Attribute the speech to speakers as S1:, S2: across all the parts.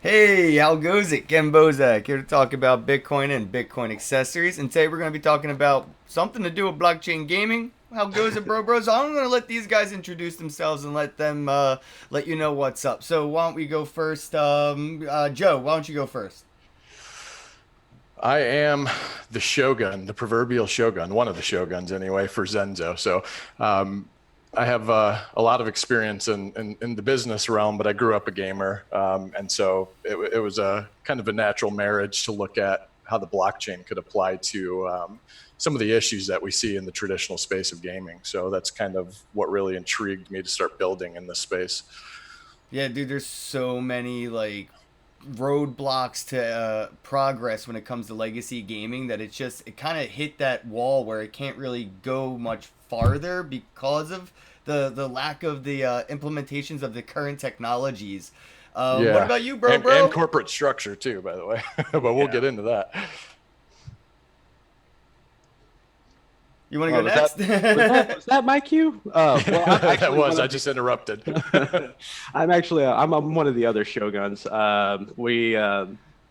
S1: Hey, how goes it? Ken Bozak here to talk about Bitcoin and Bitcoin accessories. And today we're going to be talking about something to do with blockchain gaming. How goes it, bro? So I'm going to let these guys introduce themselves and let them let you know what's up. So why don't we go first? Joe, why don't you go first?
S2: I am the shogun, the proverbial shogun, one of the shoguns anyway, for Zenzo. So um, I have a lot of experience in the business realm, but I grew up a gamer. And so it was a kind of a natural marriage to look at how the blockchain could apply to some of the issues that we see in the traditional space of gaming. So that's kind of what really intrigued me to start building in this space.
S1: Yeah, dude, there's so many like roadblocks to progress when it comes to legacy gaming that it kind of hit that wall where it can't really go much farther because of the lack of the implementations of the current technologies. What
S2: Yeah.
S1: about you, bro,
S2: And
S1: bro?
S2: corporate structure too, by the way, but we'll
S1: Yeah.
S2: get into that.
S1: You want to go
S3: Oh, was that
S1: next?
S3: was that was that my cue? Well, I'm
S2: Yeah, that
S3: actually
S2: was.
S3: one
S2: I
S3: of
S2: just interrupted.
S3: the. I'm one of the other shoguns.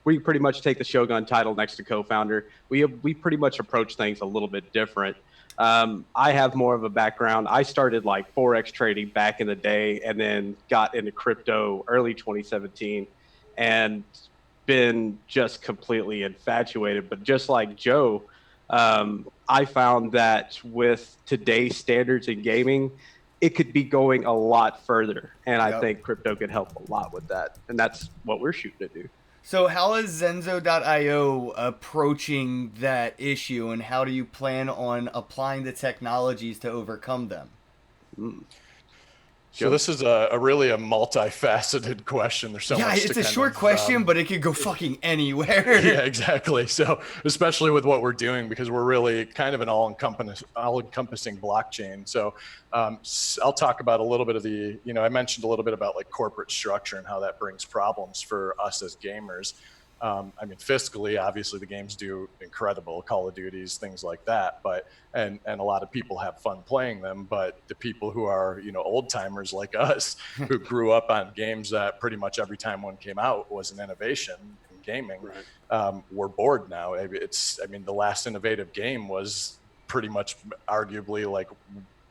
S3: We pretty much take the shogun title next to co-founder. We pretty much approach things a little bit different. I have more of a background. I started like forex trading back in the day, and then got into crypto early 2017, and been just completely infatuated. But just like Joe, I found that with today's standards in gaming, it could be going a lot further. And I
S1: Yep.
S3: think crypto could help a lot with that. And that's what we're shooting to do.
S1: So, how is Zenzo.io approaching that issue, and how do you plan on applying the technologies to overcome them?
S3: Mm.
S2: So
S3: Joe?
S2: this is a really a multifaceted question. There's so
S1: Yeah,
S2: much to
S1: it's a
S2: kind
S1: short
S2: of
S1: question, but it could go fucking
S2: yeah,
S1: anywhere.
S2: exactly. So especially with what we're doing, because we're really kind of an all-encompassing blockchain. So I'll talk about a little bit of I mentioned a little bit about like corporate structure and how that brings problems for us as gamers. I mean, fiscally, obviously, the games do incredible, Call of Duties, things like that. But and a lot of people have fun playing them. But the people who are old timers like us, who grew up on games that pretty much every time one came out was an innovation in gaming,
S3: Right.
S2: we're bored now. I mean, the last innovative game was pretty much arguably like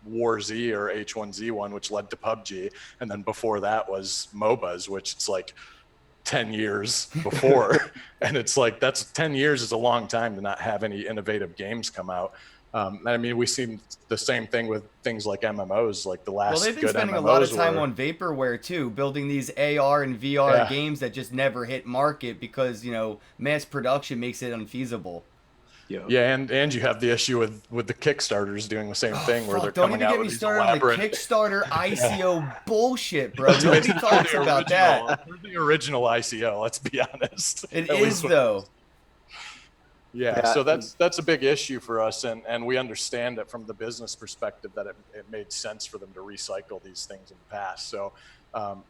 S2: War Z or H1Z1, which led to PUBG, and then before that was MOBAs, which it's like 10 years before. And it's like, that's 10 years is a long time to not have any innovative games come out. I mean, we see the same thing with things like MMOs. Like the
S1: Well, they've
S2: last
S1: been
S2: good
S1: spending a lot of
S2: MMOs
S1: time
S2: were,
S1: on vaporware too, building these AR and VR
S2: yeah,
S1: games that just never hit market because, mass production makes it unfeasible.
S3: Yo.
S2: yeah, and you have the issue with the Kickstarters doing the same
S1: Oh,
S2: thing where they're
S1: fuck. Don't
S2: coming
S1: even
S2: out
S1: get
S2: with
S1: me
S2: these
S1: started on the
S2: elaborate.
S1: Kickstarter
S2: Yeah,
S1: ICO bullshit, bro.
S2: dude,
S1: Nobody talks about that.
S2: they're the original ICO. Let's be honest.
S1: It
S2: At least
S1: is,
S2: when it
S1: though.
S2: comes. Yeah,
S3: Yeah.
S2: so that's a big issue for us, and we understand it from the business perspective that it made sense for them to recycle these things in the past. So,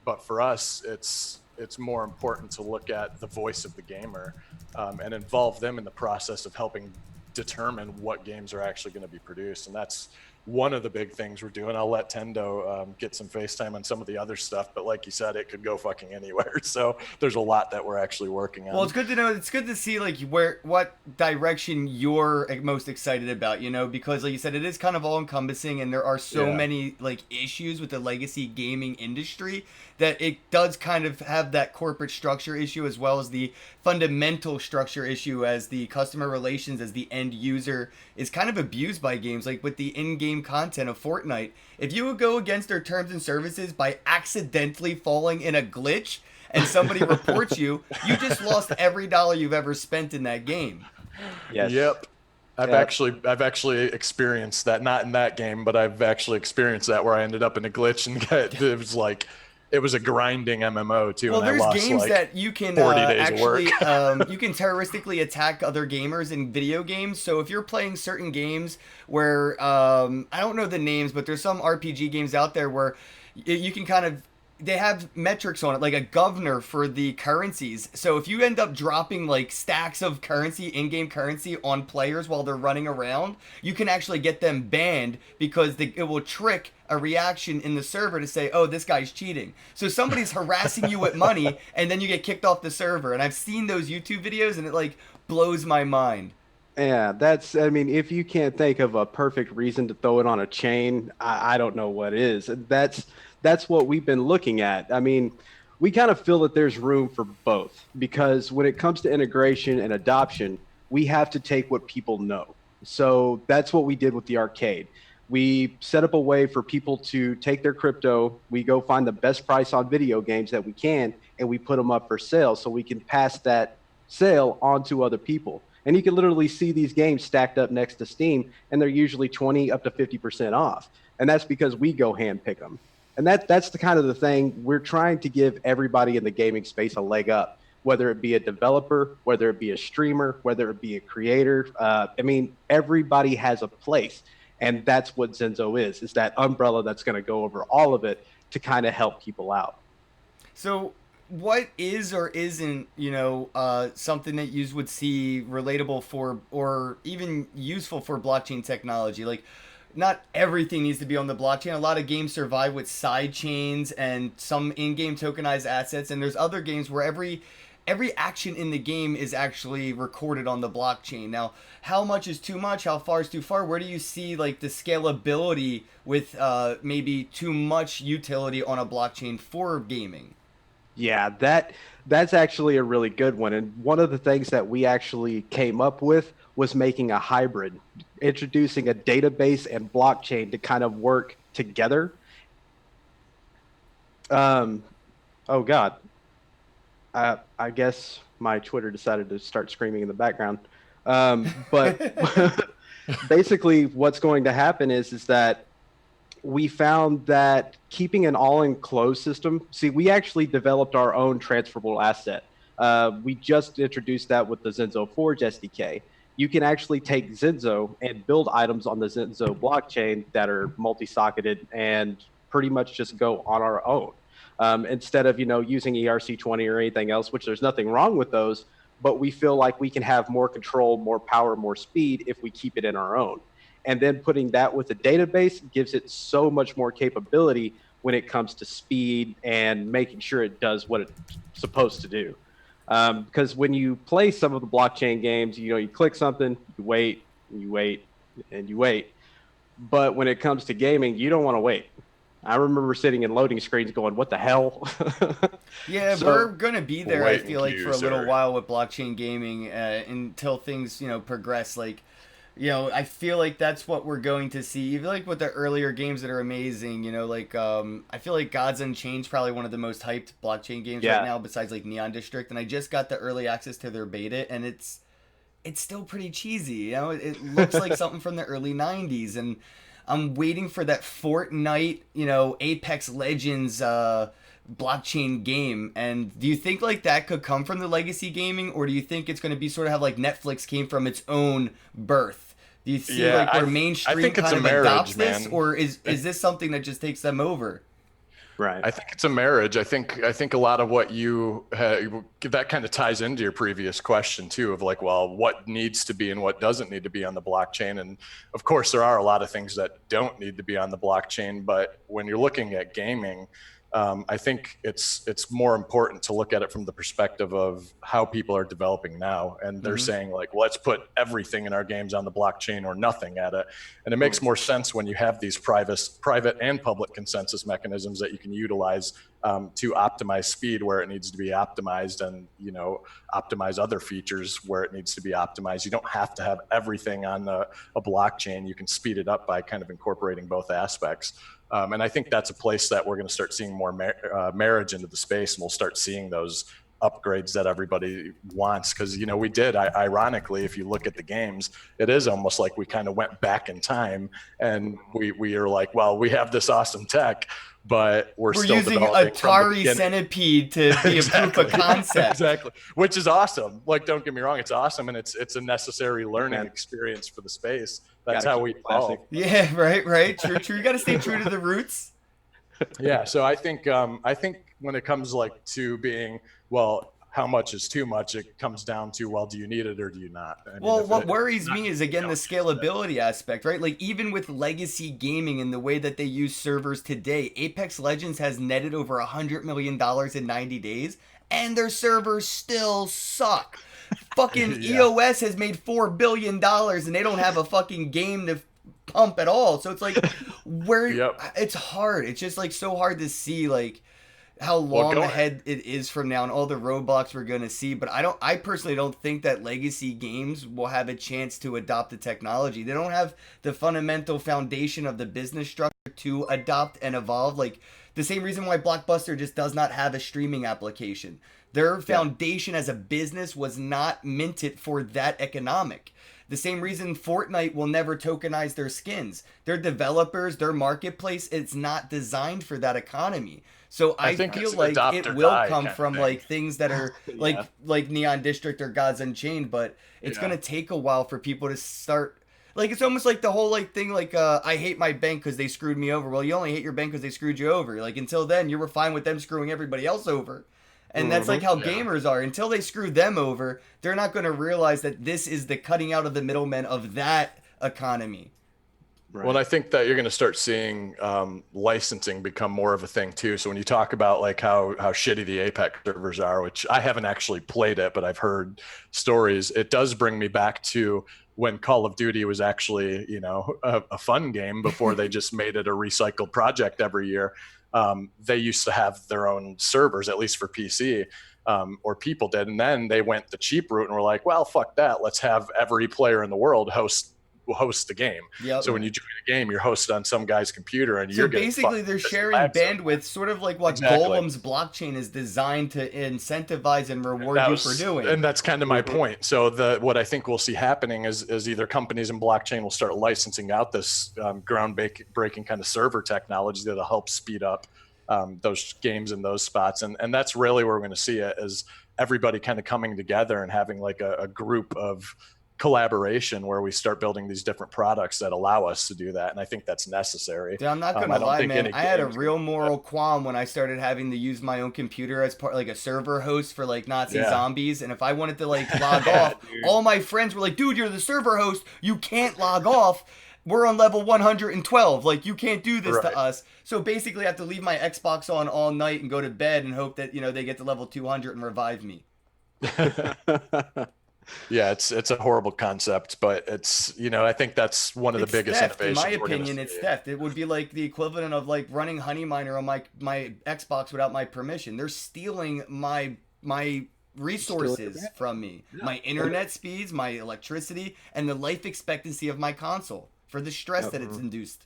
S2: but for us, it's more important to look at the voice of the gamer and involve them in the process of helping determine what games are actually going to be produced, and that's one of the big things we're doing. I'll let Tendo get some FaceTime on some of the other stuff, but like you said, it could go fucking anywhere. So there's a lot that we're actually working
S1: Well,
S2: on.
S1: it's good to know. It's good to see like what direction you're most excited about. Because like you said, it is kind of all encompassing, and there are so
S2: Yeah.
S1: many like issues with the legacy gaming industry that it does kind of have that corporate structure issue as well as the fundamental structure issue as the customer relations as the end user is kind of abused by games like with the in-game content of Fortnite. If you would go against their terms and services by accidentally falling in a glitch and somebody reports you, you just lost every dollar you've ever spent in that game.
S3: Yes.
S2: Yep. I've
S3: Yeah.
S2: actually experienced that, not in that game, but I've actually experienced that where I ended up in a glitch and it was a grinding MMO too,
S1: Well,
S2: and I
S1: there's
S2: lost
S1: games
S2: like
S1: that you can
S2: 40 days of work.
S1: actually you can terroristically attack other gamers in video games. So if you're playing certain games where I don't know the names, but there's some RPG games out there where you can kind of they have metrics on it, like a governor for the currencies. So if you end up dropping like stacks of currency, in-game currency on players while they're running around, you can actually get them banned because it will trick a reaction in the server to say, oh, this guy's cheating. So somebody's harassing you with money and then you get kicked off the server. And I've seen those YouTube videos and it like blows my mind.
S3: Yeah, I mean, if you can't think of a perfect reason to throw it on a chain, I don't know what is. That's what we've been looking at. I mean, we kind of feel that there's room for both because when it comes to integration and adoption, we have to take what people know. So that's what we did with the arcade. We set up a way for people to take their crypto. We go find the best price on video games that we can, and we put them up for sale so we can pass that sale on to other people. And you can literally see these games stacked up next to Steam, and they're usually 20 up to 50% off. And that's because we go hand pick them. And that's the kind of the thing we're trying to give everybody in the gaming space a leg up, whether it be a developer, whether it be a streamer, whether it be a creator. I mean, everybody has a place. And that's what Zenzo is that umbrella that's going to go over all of it to kind of help people out.
S1: So what is or isn't, something that you would see relatable for or even useful for blockchain technology? Like, not everything needs to be on the blockchain. A lot of games survive with side chains and some in-game tokenized assets, and there's other games where every action in the game is actually recorded on the blockchain. Now, how much is too much? How far is too far? Where do you see like the scalability with maybe too much utility on a blockchain for gaming?
S3: Yeah, that's actually a really good one. And one of the things that we actually came up with was making a hybrid, introducing a database and blockchain to kind of work together. Oh God. I guess my Twitter decided to start screaming in the background. But basically what's going to happen is that we found that keeping an all-enclosed system, see, we actually developed our own transferable asset. We just introduced that with the Zenzo Forge SDK. You can actually take Zenzo and build items on the Zenzo blockchain that are multi-socketed and pretty much just go on our own. Instead of using ERC20 or anything else, which there's nothing wrong with those, but we feel like we can have more control, more power, more speed if we keep it in our own. And then putting that with a database gives it so much more capability when it comes to speed and making sure it does what it's supposed to do. Because when you play some of the blockchain games, you click something, you wait, and you wait, and you wait. But when it comes to gaming, you don't want to wait. I remember sitting in loading screens going, what the hell?
S1: Yeah,
S3: So,
S1: we're going to be there, I feel like, for a little
S2: sir.
S1: while with blockchain gaming until things, progress. Like, I feel like that's what we're going to see. Even like with the earlier games that are amazing, I feel like Gods Unchained is probably one of the most hyped blockchain games
S3: Yeah.
S1: right now, besides like Neon District. And I just got the early access to their beta, and it's still pretty cheesy. It looks like something from the early '90s, and I'm waiting for that Fortnite, Apex Legends blockchain game. And do you think like that could come from the legacy gaming, or do you think it's going to be sort of have like Netflix came from its own birth? Do you see like where mainstream
S2: think it's
S1: kind
S2: a
S1: of
S2: marriage,
S1: adopts this,
S2: man.
S1: or is this something that just takes them over?
S3: right.
S2: I think it's a marriage. I think a lot of what that kind of ties into your previous question too, of like, well, what needs to be and what doesn't need to be on the blockchain. And of course, there are a lot of things that don't need to be on the blockchain. But when you're looking at gaming, I think it's more important to look at it from the perspective of how people are developing now, and they're saying like, well, let's put everything in our games on the blockchain or nothing at it. And it makes more sense when you have these private and public consensus mechanisms that you can utilize to optimize speed where it needs to be optimized, and optimize other features where it needs to be optimized. You don't have to have everything on a blockchain. You can speed it up by kind of incorporating both aspects. And I think that's a place that we're going to start seeing more marriage into the space, and we'll start seeing those upgrades that everybody wants. Because we did, ironically, if you look at the games, it is almost like we kind of went back in time, and we are like, well, we have this awesome tech, but we're still
S1: using
S2: developing from the
S1: Atari
S2: beginning.
S1: Centipede to be a proof of concept.
S2: Exactly, which is awesome. Like, don't get me wrong, it's awesome, and it's a necessary learning experience for the space. That's how we evolve.
S1: Yeah, right. True. You got to stay true to the roots.
S2: Yeah, so I think when it comes like to being, well, how much is too much, it comes down to, well, do you need it or do you not? I mean,
S1: Well,
S2: if
S1: what
S2: it's
S1: worries
S2: not,
S1: me is
S2: you
S1: again the
S2: don't use it.
S1: scalability aspect, right? Like even with legacy gaming and the way that they use servers today, Apex Legends has netted over $100 million in 90 days, and their servers still suck. Fucking
S2: Yeah.
S1: EOS has made $4 billion, and they don't have a fucking game to pump at all. So it's like, where
S2: Yep.
S1: it's hard. It's just like so hard to see like how
S2: Well,
S1: long
S2: go
S1: ahead it is from now and all the roadblocks we're going to see. But I personally don't think that legacy games will have a chance to adopt the technology. They don't have the fundamental foundation of the business structure to adopt and evolve. Like the same reason why Blockbuster just does not have a streaming application. Their
S3: Yeah.
S1: foundation as a business was not minted for that economic. The same reason Fortnite will never tokenize their skins. Their developers, their marketplace, it's not designed for that economy. So
S2: I
S1: I
S2: think
S1: feel
S2: it's
S1: like
S2: adopt
S1: it
S2: or
S1: will
S2: die
S1: come
S2: kind of
S1: from
S2: thing.
S1: like things that are
S3: Yeah.
S1: like Neon District or Gods Unchained, but it's
S2: Yeah.
S1: gonna take a while for people to start. Like it's almost like the whole like thing like I hate my bank because they screwed me over. Well, you only hate your bank because they screwed you over. Like until then, you were fine with them screwing everybody else over. And that's like how
S2: Yeah.
S1: gamers are. Until they screw them over, they're not going to realize that this is the cutting out of the middlemen of that economy.
S2: Well, and I think that you're going to start seeing licensing become more of a thing too. So when you talk about like how shitty the Apex servers are, which I haven't actually played it, but I've heard stories, it does bring me back to when Call of Duty was actually, a fun game before they just made it a recycled project every year. They used to have their own servers, at least for PC. Or people did, and then they went the cheap route and were like, "Well, fuck that. Let's have every player in the world host the game."
S1: Yep.
S2: So when you join a game, you're hosted on some guy's computer, and
S1: So
S2: you're getting
S1: basically,
S2: fucking
S1: they're
S2: pissed
S1: sharing
S2: lag sometimes.
S1: bandwidth, sort of like what
S2: Exactly.
S1: Golem's blockchain is designed to incentivize and reward
S2: That
S1: you
S2: was,
S1: for doing.
S2: and that's kind of my point. So what I think we'll see happening is either companies in blockchain will start licensing out this groundbreaking kind of server technology that'll help speed up those games in those spots, and that's really where we're going to see it, is everybody kind of coming together and having like a group of collaboration where we start building these different products that allow us to do that. And I think that's necessary.
S1: Dude, I'm not
S2: I
S1: gonna
S2: don't
S1: lie,
S2: think
S1: man.
S2: any
S1: I had a
S2: game's
S1: real
S2: gonna do
S1: moral qualm when I started having to use my own computer as part, like a server host for like Nazi
S2: Yeah.
S1: zombies. And if I wanted to like log off,
S3: dude.
S1: all my friends were like, "Dude, you're the server host. You can't log off. We're on level 112. Like, you can't do this
S2: Right.
S1: to us." So basically, I have to leave my Xbox on all night and go to bed and hope that they get to level 200 and revive me.
S2: that. Yeah, it's a horrible concept, but it's I think that's one of the
S1: It's
S2: biggest
S1: theft, in
S2: innovations.
S1: my
S2: we're gonna
S1: opinion. It's
S2: see.
S1: theft. It would be like the equivalent of like running Honey Miner on my Xbox without my permission. They're stealing my resources from me, my internet speeds, my electricity, and the life expectancy of my console for the stress that it's induced.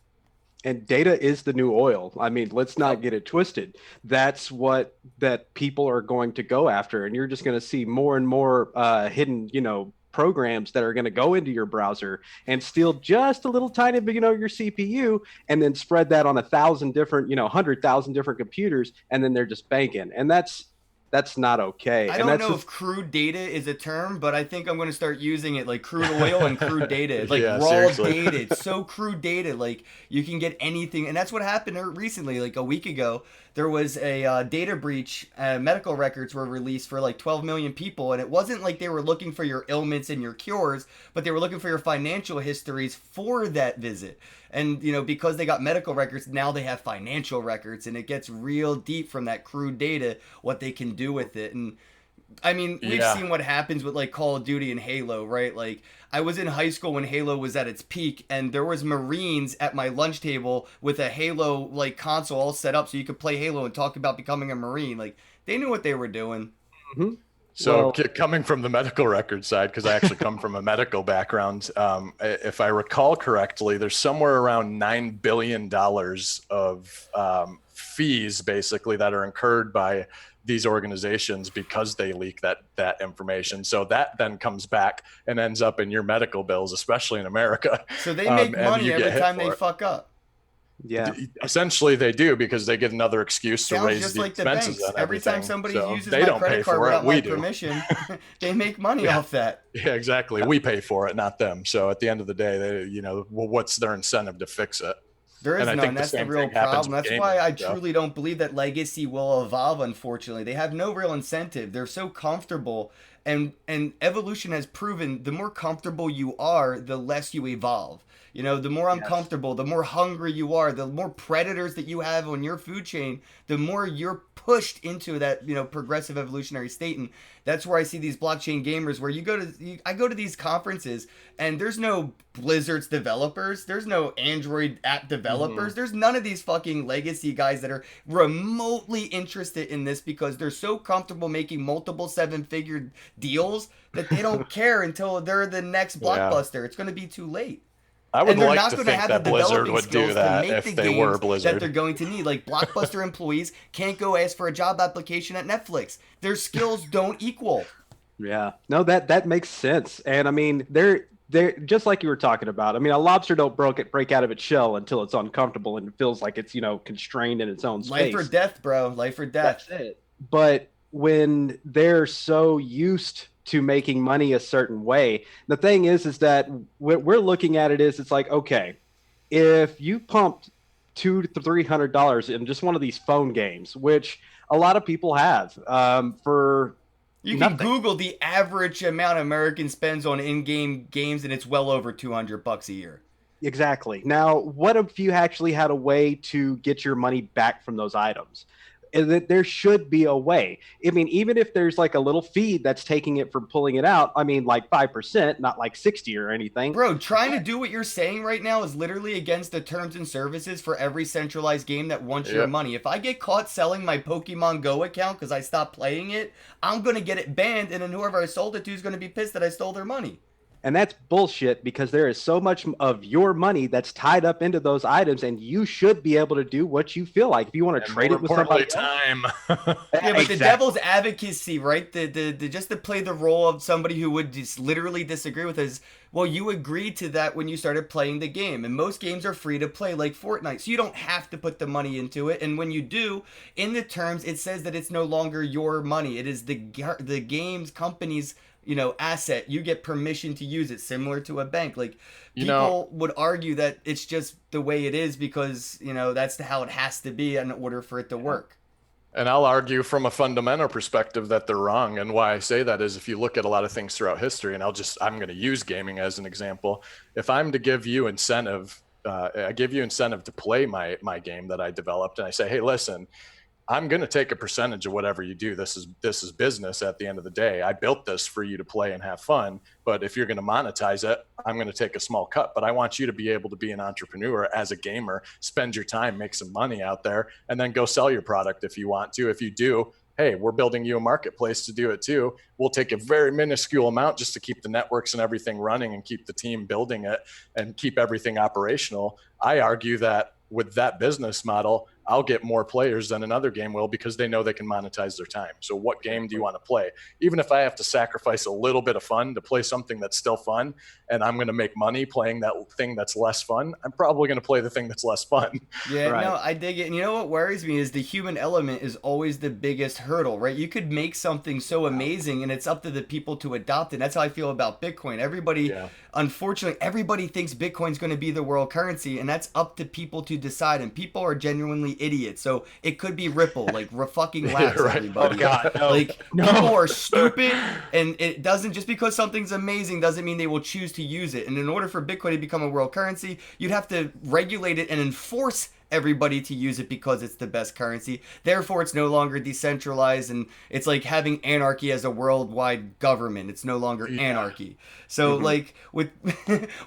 S3: And data is the new oil. I mean, let's not get it twisted. That's what that people are going to go after, and you're just going to see more and more hidden, programs that are going to go into your browser and steal just a little tiny bit, your CPU, and then spread that on 1,000 different, 100,000 different computers, and then they're just banking. And that's not okay.
S1: I
S3: And
S1: don't
S3: that's
S1: know if crude data is a term, but I think I'm going to start using it, like crude oil and crude data. Like
S2: Yeah,
S1: raw
S2: seriously.
S1: data. It's so crude data. Like you can get anything. And that's what happened recently. Like a week ago, there was a data breach. Medical records were released for like 12 million people. And it wasn't like they were looking for your ailments and your cures, but they were looking for your financial histories for that visit. And, because they got medical records, now they have financial records. And it gets real deep from that crude data, what they can do with it. And I mean, we've
S2: Yeah.
S1: seen what happens with like Call of Duty and Halo, right? Like I was in high school when Halo was at its peak, and there was Marines at my lunch table with a Halo like console all set up so you could play Halo and talk about becoming a Marine. Like they knew what they were doing.
S2: So
S3: Well-
S2: coming from the medical record side, because I actually come from a medical background, if I recall correctly, there's somewhere around $9 billion of fees basically that are incurred by these organizations because they leak that information. So that then comes back and ends up in your medical bills, especially in America.
S1: So they make
S2: And
S1: money
S2: you get
S1: every
S2: hit
S1: time
S2: for
S1: they
S2: it.
S1: fuck up.
S3: Yeah.
S2: Essentially, they do, because they get another excuse to
S1: Sounds
S2: raise
S1: just
S2: the
S1: like the
S2: expenses
S1: banks.
S2: on
S1: Every time
S2: everything.
S1: somebody
S2: So
S1: uses
S2: they
S1: my
S2: don't
S1: credit
S2: pay
S1: card
S2: for it.
S1: without
S2: We
S1: my
S2: do.
S1: permission, they make money off that.
S2: Yeah, exactly. We pay for it, not them. So at the end of the day, they, well, what's their incentive to fix it?
S1: There is
S2: And I
S1: none.
S2: think the
S1: That's the
S2: same
S1: real
S2: thing happens
S1: problem.
S2: with
S1: That's
S2: gaming.
S1: why I
S2: So.
S1: truly don't believe that legacy will evolve, unfortunately. They have no real incentive. They're so comfortable, and evolution has proven the more comfortable you are, the less you evolve. You know, the more
S3: Yes.
S1: uncomfortable, the more hungry you are, the more predators that you have on your food chain, the more you're pushed into that, progressive evolutionary state. And that's where I see these blockchain gamers where I go to these conferences and there's no Blizzard's developers, there's no Android app developers, there's none of these fucking legacy guys that are remotely interested in this because they're so comfortable making multiple seven-figure deals that they don't care until they're the next
S2: Yeah.
S1: blockbuster. It's going to be too late.
S2: I would
S1: And they're
S2: like
S1: not
S2: to
S1: going to
S2: think
S1: have the
S2: that Blizzard
S1: developing
S2: would do
S1: skills to
S2: that
S1: make the
S2: if they were
S1: games that they're
S2: Blizzard.
S1: going to need. Like Blockbuster employees can't go ask for a job application at Netflix. Their skills don't equal.
S3: Yeah. No, that makes sense. And I mean, they're just like you were talking about. I mean, a lobster don't break out of its shell until it's uncomfortable and it feels like it's, constrained in its own
S1: Life or
S3: space.
S1: death, bro. Life or death.
S3: That's it. But when they're so used to making money a certain way, the thing is that what we're looking at it is it's like, okay, if you pumped $200 to $300 in just one of these phone games, which a lot of people have, for
S1: You can
S3: nothing.
S1: Google the average amount American spends on in-game games, and it's well over $200 a year.
S3: Exactly. Now, what if you actually had a way to get your money back from those items? And that there should be a way. I mean, even if there's like a little fee that's taking it from pulling it out, I mean, like 5%, not like 60 or anything.
S1: Bro, trying to do what you're saying right now is literally against the terms and services for every centralized game that wants your
S2: Yep.
S1: money. If I get caught selling my Pokemon Go account because I stopped playing it, I'm going to get it banned, and then whoever I sold it to is going to be pissed that I stole their money.
S3: And that's bullshit because there is so much of your money that's tied up into those items, and you should be able to do what you feel like. If you want to
S2: And
S3: trade
S2: more
S3: it with somebody
S2: importantly,
S3: else,
S2: time.
S1: Yeah, but
S3: exactly.
S1: the devil's advocacy, right? The just to play the role of somebody who would just literally disagree with us. Well, you agreed to that when you started playing the game, and most games are free to play, like Fortnite, so you don't have to put the money into it. And when you do, in the terms, it says that it's no longer your money; it is the game's company's asset. You get permission to use it, similar to a bank. Like people would argue that it's just the way it is because that's how it has to be in order for it to work.
S2: And I'll argue from a fundamental perspective that they're wrong. And why I say that is if you look at a lot of things throughout history, and I'm going to use gaming as an example. If I'm to give you incentive, I give you incentive to play my game that I developed, and I say, hey, listen, I'm going to take a percentage of whatever you do. This is business at the end of the day. I built this for you to play and have fun. But if you're going to monetize it, I'm going to take a small cut. But I want you to be able to be an entrepreneur as a gamer, spend your time, make some money out there, and then go sell your product if you want to. If you do, hey, we're building you a marketplace to do it too. We'll take a very minuscule amount just to keep the networks and everything running and keep the team building it and keep everything operational. I argue that with that business model, I'll get more players than another game will because they know they can monetize their time. So what game do you want to play? Even if I have to sacrifice a little bit of fun to play something that's still fun and I'm going to make money playing that thing that's less fun, I'm probably going to play the thing that's less fun.
S1: Yeah,
S3: Right.
S1: no, I dig it. And you know what worries me is the human element is always the biggest hurdle, right? You could make something so amazing and it's up to the people to adopt it. And that's how I feel about Bitcoin. Unfortunately, everybody thinks Bitcoin's going to be the world currency, and that's up to people to decide. And people are genuinely idiots. So it could be Ripple, like fucking relax,
S2: right.
S1: everybody.
S3: Oh, God, no.
S1: Like people are stupid, and it doesn't just because something's amazing doesn't mean they will choose to use it. And in order for Bitcoin to become a world currency, you'd have to regulate it and enforce everybody to use it because it's the best currency. Therefore, it's no longer decentralized, and it's like having anarchy as a worldwide government. It's no longer anarchy. So, like with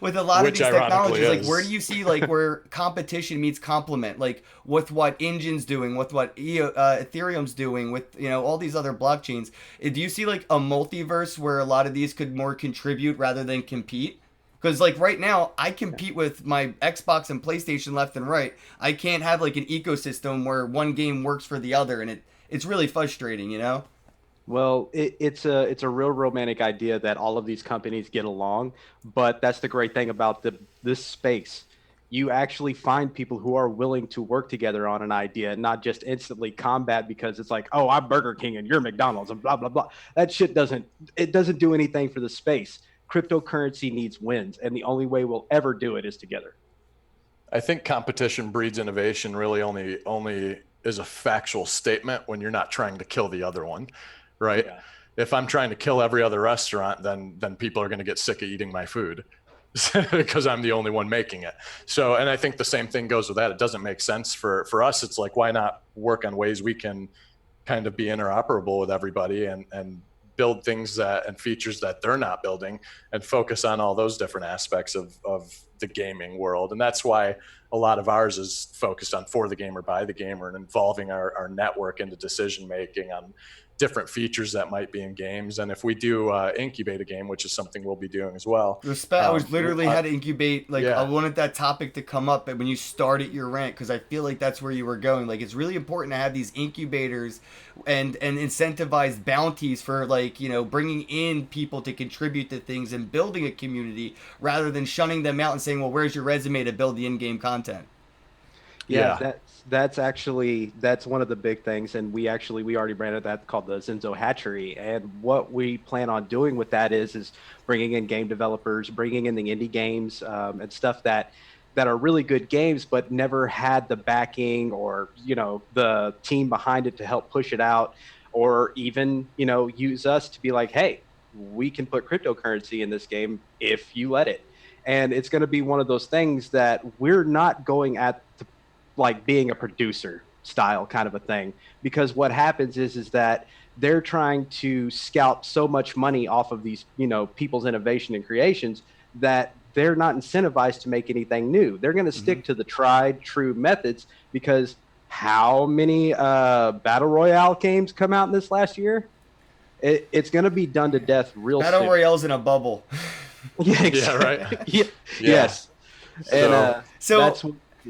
S1: with a lot
S2: Which
S1: of these
S2: ironically
S1: technologies, like
S2: is.
S1: where do you see like where competition meets complement? Like with what Engine's doing, with what Ethereum's doing, with all these other blockchains. Do you see like a multiverse where a lot of these could more contribute rather than compete? Because like right now, I compete with my Xbox and PlayStation left and right. I can't have like an ecosystem where one game works for the other, and it's really frustrating,
S3: Well, it's a real romantic idea that all of these companies get along, but that's the great thing about this space. You actually find people who are willing to work together on an idea, and not just instantly combat because it's like, oh, I'm Burger King and you're McDonald's and blah blah blah. That shit doesn't do anything for the space. Cryptocurrency needs wins, and the only way we'll ever do it is together.
S2: I think competition breeds innovation really only is a factual statement when you're not trying to kill the other one, right?
S3: Yeah.
S2: If I'm trying to kill every other restaurant, then people are going to get sick of eating my food because I'm the only one making it. So, and I think the same thing goes with that. It doesn't make sense for us. It's like, why not work on ways we can kind of be interoperable with everybody and build things that and features that they're not building and focus on all those different aspects of the gaming world. And that's why a lot of ours is focused on for the gamer, by the gamer, and involving our network into decision making on different features that might be in games. And if we do incubate a game, which is something we'll be doing as well.
S1: Respect. I was literally had to incubate. Like, I
S2: yeah.
S1: wanted that topic to come up when you started your rant, because I feel like that's where you were going. Like, it's really important to have these incubators and incentivized bounties for, like, you know, bringing in people to contribute to things and building a community, rather than shunning them out and saying, well, where's your resume to build the in-game content?
S3: Yeah, that's actually that's one of the big things, and we already branded that, called the Zenzo Hatchery. And what we plan on doing with that is bringing in game developers, bringing in the indie games, and stuff that are really good games, but never had the backing or, you know, the team behind it to help push it out, or even, you know, use us to be like, hey, we can put cryptocurrency in this game if you let it. And it's going to be one of those things that we're not going at the, like, being a producer style kind of a thing, because what happens is that they're trying to scalp so much money off of these, you know, people's innovation and creations, that they're not incentivized to make anything new. They're going to stick to the tried true methods, because how many battle royale games come out in this last year? It's going to be done to death real soon.
S1: Battle Royale's in a bubble.
S3: Yeah,
S2: Yeah, right.
S3: Yes. And
S1: So
S3: that's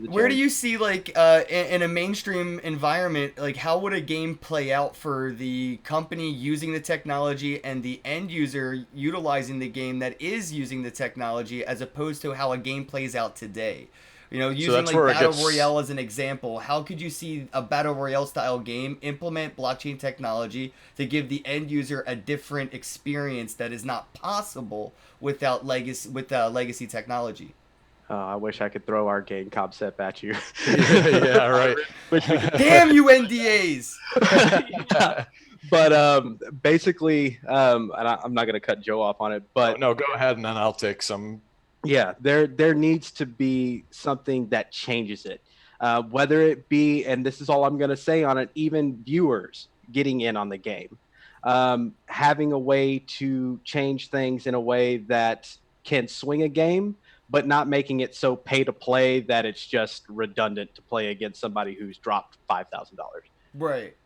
S1: where do you see, like, in a mainstream environment, like, how would a game play out for the company using the technology and the end user utilizing the game that is using the technology, as opposed to how a game plays out today? You know, using like Battle Royale as an example, how could you see a Battle Royale style game implement blockchain technology to give the end user a different experience that is not possible without legacy technology?
S3: I wish I could throw our game concept at you.
S2: Yeah, right.
S1: Damn you, NDAs!
S3: Yeah. But basically, and I'm not going to cut Joe off on it, but
S2: no, go ahead, and then I'll take some.
S3: Yeah, there needs to be something that changes it, whether it be, and this is all I'm going to say on it, even viewers getting in on the game, having a way to change things in a way that can swing a game, but not making it so pay to play that it's just redundant to play against somebody who's dropped $5,000.
S1: Right.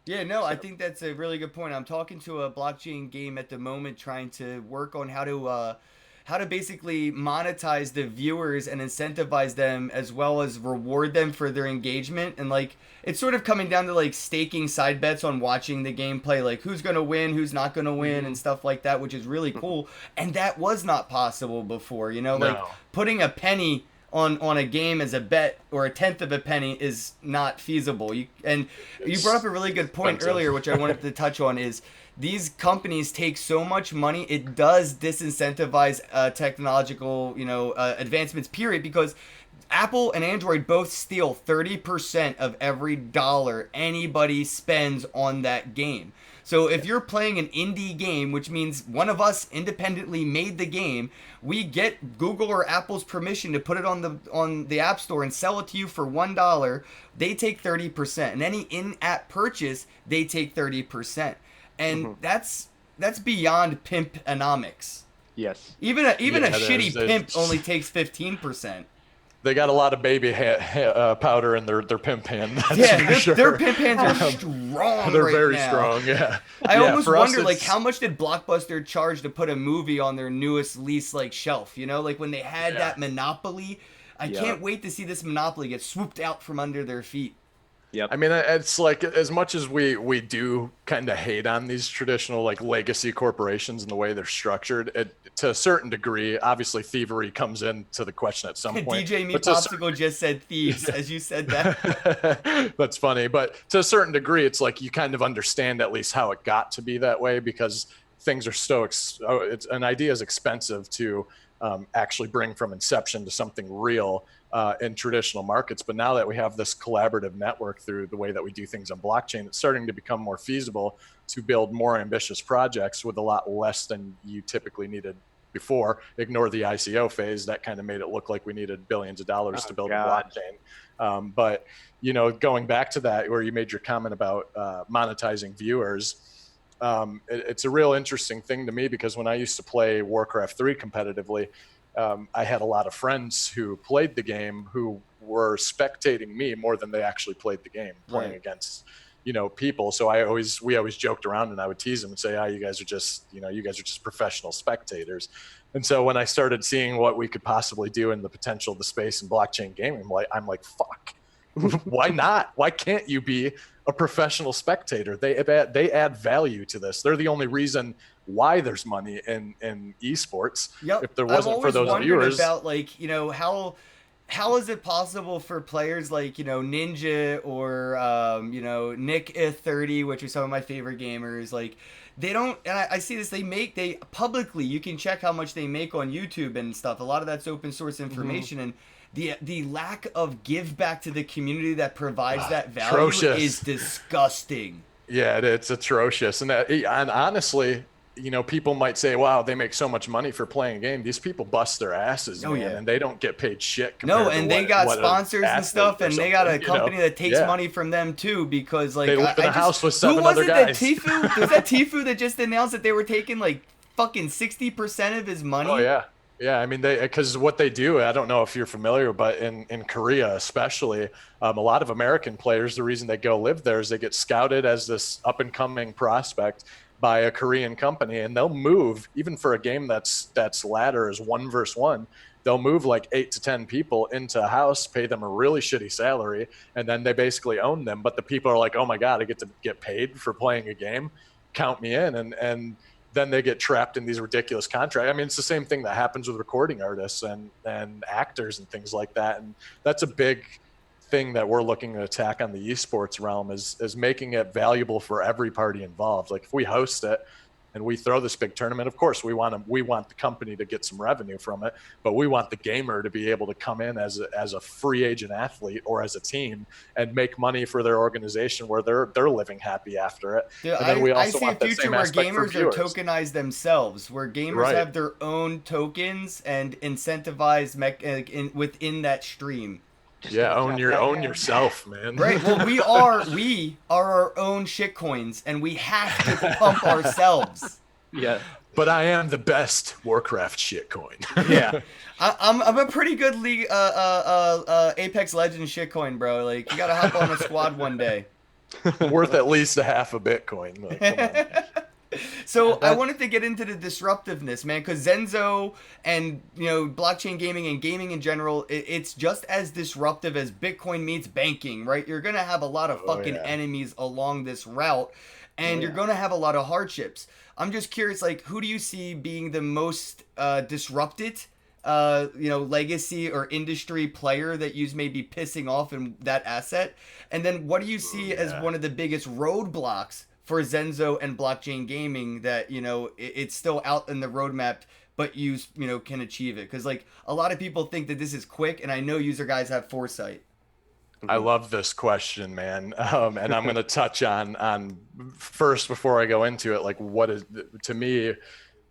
S1: Yeah, no, I think that's a really good point. I'm talking to a blockchain game at the moment, trying to work on how to basically monetize the viewers and incentivize them, as well as reward them for their engagement. And, like, it's sort of coming down to, like, staking side bets on watching the gameplay, like who's going to win, who's not going to win, and stuff like that, which is really cool. And that was not possible before, you know, like putting a penny on a game as a bet, or a tenth of a penny, is not feasible. You brought up a really good point earlier, which I wanted to touch on, is these companies take so much money, it does disincentivize technological, you know, advancements, period, because Apple and Android both steal 30% of every dollar anybody spends on that game. So if you're playing an indie game, which means one of us independently made the game, we get Google or Apple's permission to put it on the App Store and sell it to you for $1. They take 30%, and any in-app purchase, they take 30%. And that's beyond pimp-onomics.
S3: Yes.
S1: Even a shitty pimp only takes 15%.
S2: They got a lot of baby powder in their pimp hand.
S1: Their pimp hands are strong.
S2: They're
S1: right
S2: very
S1: now.
S2: strong. Yeah.
S1: I almost wonder, like, how much did Blockbuster charge to put a movie on their newest lease, like, shelf? You know, like when they had that monopoly. I can't wait to see this monopoly get swooped out from under their feet.
S3: Yep.
S2: I mean, it's like, as much as we do kind of hate on these traditional, like, legacy corporations and the way they're structured, to a certain degree, obviously thievery comes into the question at some point.
S1: DJ Me Popsicle just said thieves as you said that.
S2: That's funny. But to a certain degree, it's like you kind of understand at least how it got to be that way, because things are so, an idea is expensive to actually bring from inception to something real in traditional markets. But now that we have this collaborative network through the way that we do things on blockchain, it's starting to become more feasible to build more ambitious projects with a lot less than you typically needed before. Ignore the ICO phase. That kind of made it look like we needed billions of dollars to build a blockchain. But, you know, going back to that, where you made your comment about monetizing viewers, it's a real interesting thing to me, because when I used to play Warcraft 3 competitively, I had a lot of friends who played the game who were spectating me more than they actually played the game, playing against, you know, people. So we always joked around, and I would tease them and say, you guys are just professional spectators. And so when I started seeing what we could possibly do in the potential of the space in blockchain gaming, I'm like, fuck, why not? Why can't you be a professional spectator? They add value to this. They're the only reason why there's money in esports.
S1: Yep.
S2: If there wasn't for those viewers,
S1: about, like, you know, how is it possible for players like, you know, Ninja or you know, Nick 30, which are some of my favorite gamers, like, they don't, and I see this, they publicly, you can check how much they make on YouTube and stuff. A lot of that's open source information, and the lack of give back to the community that provides that value is disgusting.
S2: Yeah, it's atrocious. And honestly, you know, people might say, wow, they make so much money for playing a game. These people bust their asses, man, and they don't get paid shit.
S1: And they got sponsors and stuff, and they got a company that takes money from them too, because, like,
S2: they live in a house with 7 other guys.
S1: Tifu? Was that Tifu that just announced that they were taking like fucking 60% of his money?
S2: Oh yeah. Yeah, I mean, because what they do, I don't know if you're familiar, but in Korea especially, a lot of American players, the reason they go live there is they get scouted as this up-and-coming prospect by a Korean company, and they'll move, even for a game that's ladder is 1 versus 1, they'll move like 8 to 10 people into a house, pay them a really shitty salary, and then they basically own them. But the people are like, oh my God, I get to get paid for playing a game, count me in, and then they get trapped in these ridiculous contracts. I mean, it's the same thing that happens with recording artists and actors and things like that. And that's a big thing that we're looking to attack on the esports realm, is making it valuable for every party involved. Like, if we host it and we throw this big tournament, of course we want the company to get some revenue from it, but we want the gamer to be able to come in as a free agent athlete or as a team and make money for their organization, where they're living happy after it.
S1: Yeah,
S2: and then we
S1: I
S2: also
S1: see
S2: want
S1: a future where gamers are tokenized themselves, where gamers have their own tokens and incentivize within that stream.
S2: Yeah, own yourself, man.
S1: Right. Well, we are our own shitcoins, and we have to pump ourselves.
S3: Yeah.
S2: But I am the best Warcraft shitcoin.
S3: Yeah.
S1: I'm a pretty good league Apex Legends shitcoin, bro. Like, you gotta hop on a squad one day.
S2: Worth at least a half a Bitcoin. Like, come on.
S1: So I wanted to get into the disruptiveness, man, because Zenzo and, you know, blockchain gaming and gaming in general, it's just as disruptive as Bitcoin meets banking, right? You're gonna have a lot of fucking enemies along this route, and you're gonna have a lot of hardships. I'm just curious, like, who do you see being the most disrupted, you know, legacy or industry player that you may be pissing off in that asset? And then what do you see as one of the biggest roadblocks for Zenzo and blockchain gaming that, you know, it's still out in the roadmap, but you know, can achieve it? Because, like, a lot of people think that this is quick, and I know user guys have foresight.
S2: I love this question, man. And I'm going to touch on first, before I go into it, like, what is, to me,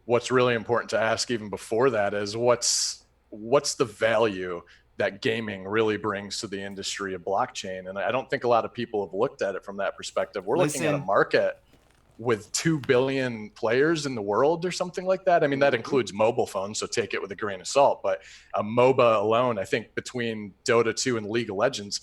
S2: what's really important to ask even before that is what's the value that gaming really brings to the industry of blockchain. And I don't think a lot of people have looked at it from that perspective. We're looking at a market with 2 billion players in the world or something like that. I mean, that includes mobile phones, so take it with a grain of salt. But a MOBA alone, I think between Dota 2 and League of Legends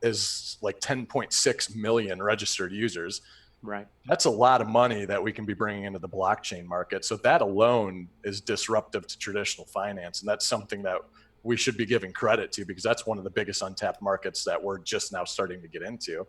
S2: is like 10.6 million registered users.
S3: Right.
S2: That's a lot of money that we can be bringing into the blockchain market. So that alone is disruptive to traditional finance. And that's something that we should be giving credit to, because that's one of the biggest untapped markets that we're just now starting to get into.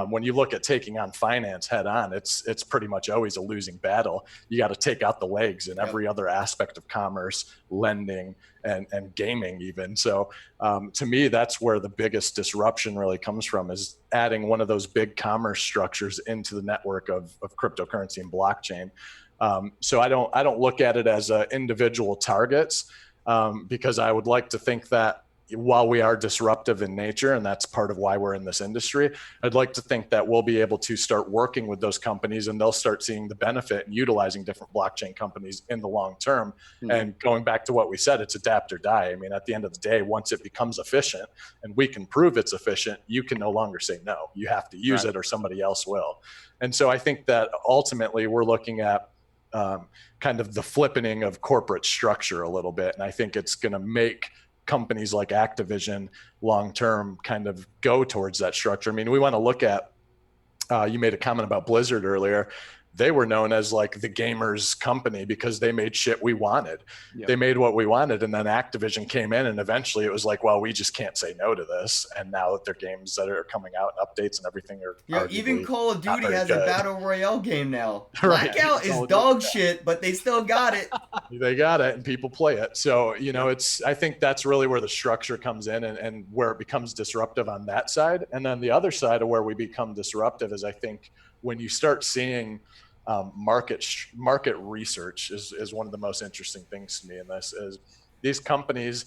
S2: When you look at taking on finance head on, it's pretty much always a losing battle. You got to take out the legs in every other aspect of commerce, lending, and gaming even. So to me, that's where the biggest disruption really comes from, is adding one of those big commerce structures into the network of cryptocurrency and blockchain. So I don't look at it as individual targets. because I would like to think that while we are disruptive in nature, and that's part of why we're in this industry, I'd like to think that we'll be able to start working with those companies and they'll start seeing the benefit and utilizing different blockchain companies in the long term. Mm-hmm. And going back to what we said, it's adapt or die. I mean, at the end of the day, once it becomes efficient and we can prove it's efficient, you can no longer say no. You have to use it or somebody else will. And so I think that ultimately we're looking at kind of the flippening of corporate structure a little bit. And I think it's going to make companies like Activision long-term kind of go towards that structure. I mean, we want to look at, you made a comment about Blizzard earlier. They were known as like the gamers company because they made shit we wanted. Yep. They made what we wanted. And then Activision came in and eventually it was like, well, we just can't say no to this. And now that their games that are coming out, updates and everything are
S1: even Call of Duty has a battle royale game now.
S2: Right.
S1: Blackout is dog shit, but they still got it.
S2: They got it and people play it. So, you know, I think that's really where the structure comes in and where it becomes disruptive on that side. And then the other side of where we become disruptive is I think when you start seeing market research is one of the most interesting things to me in this is these companies,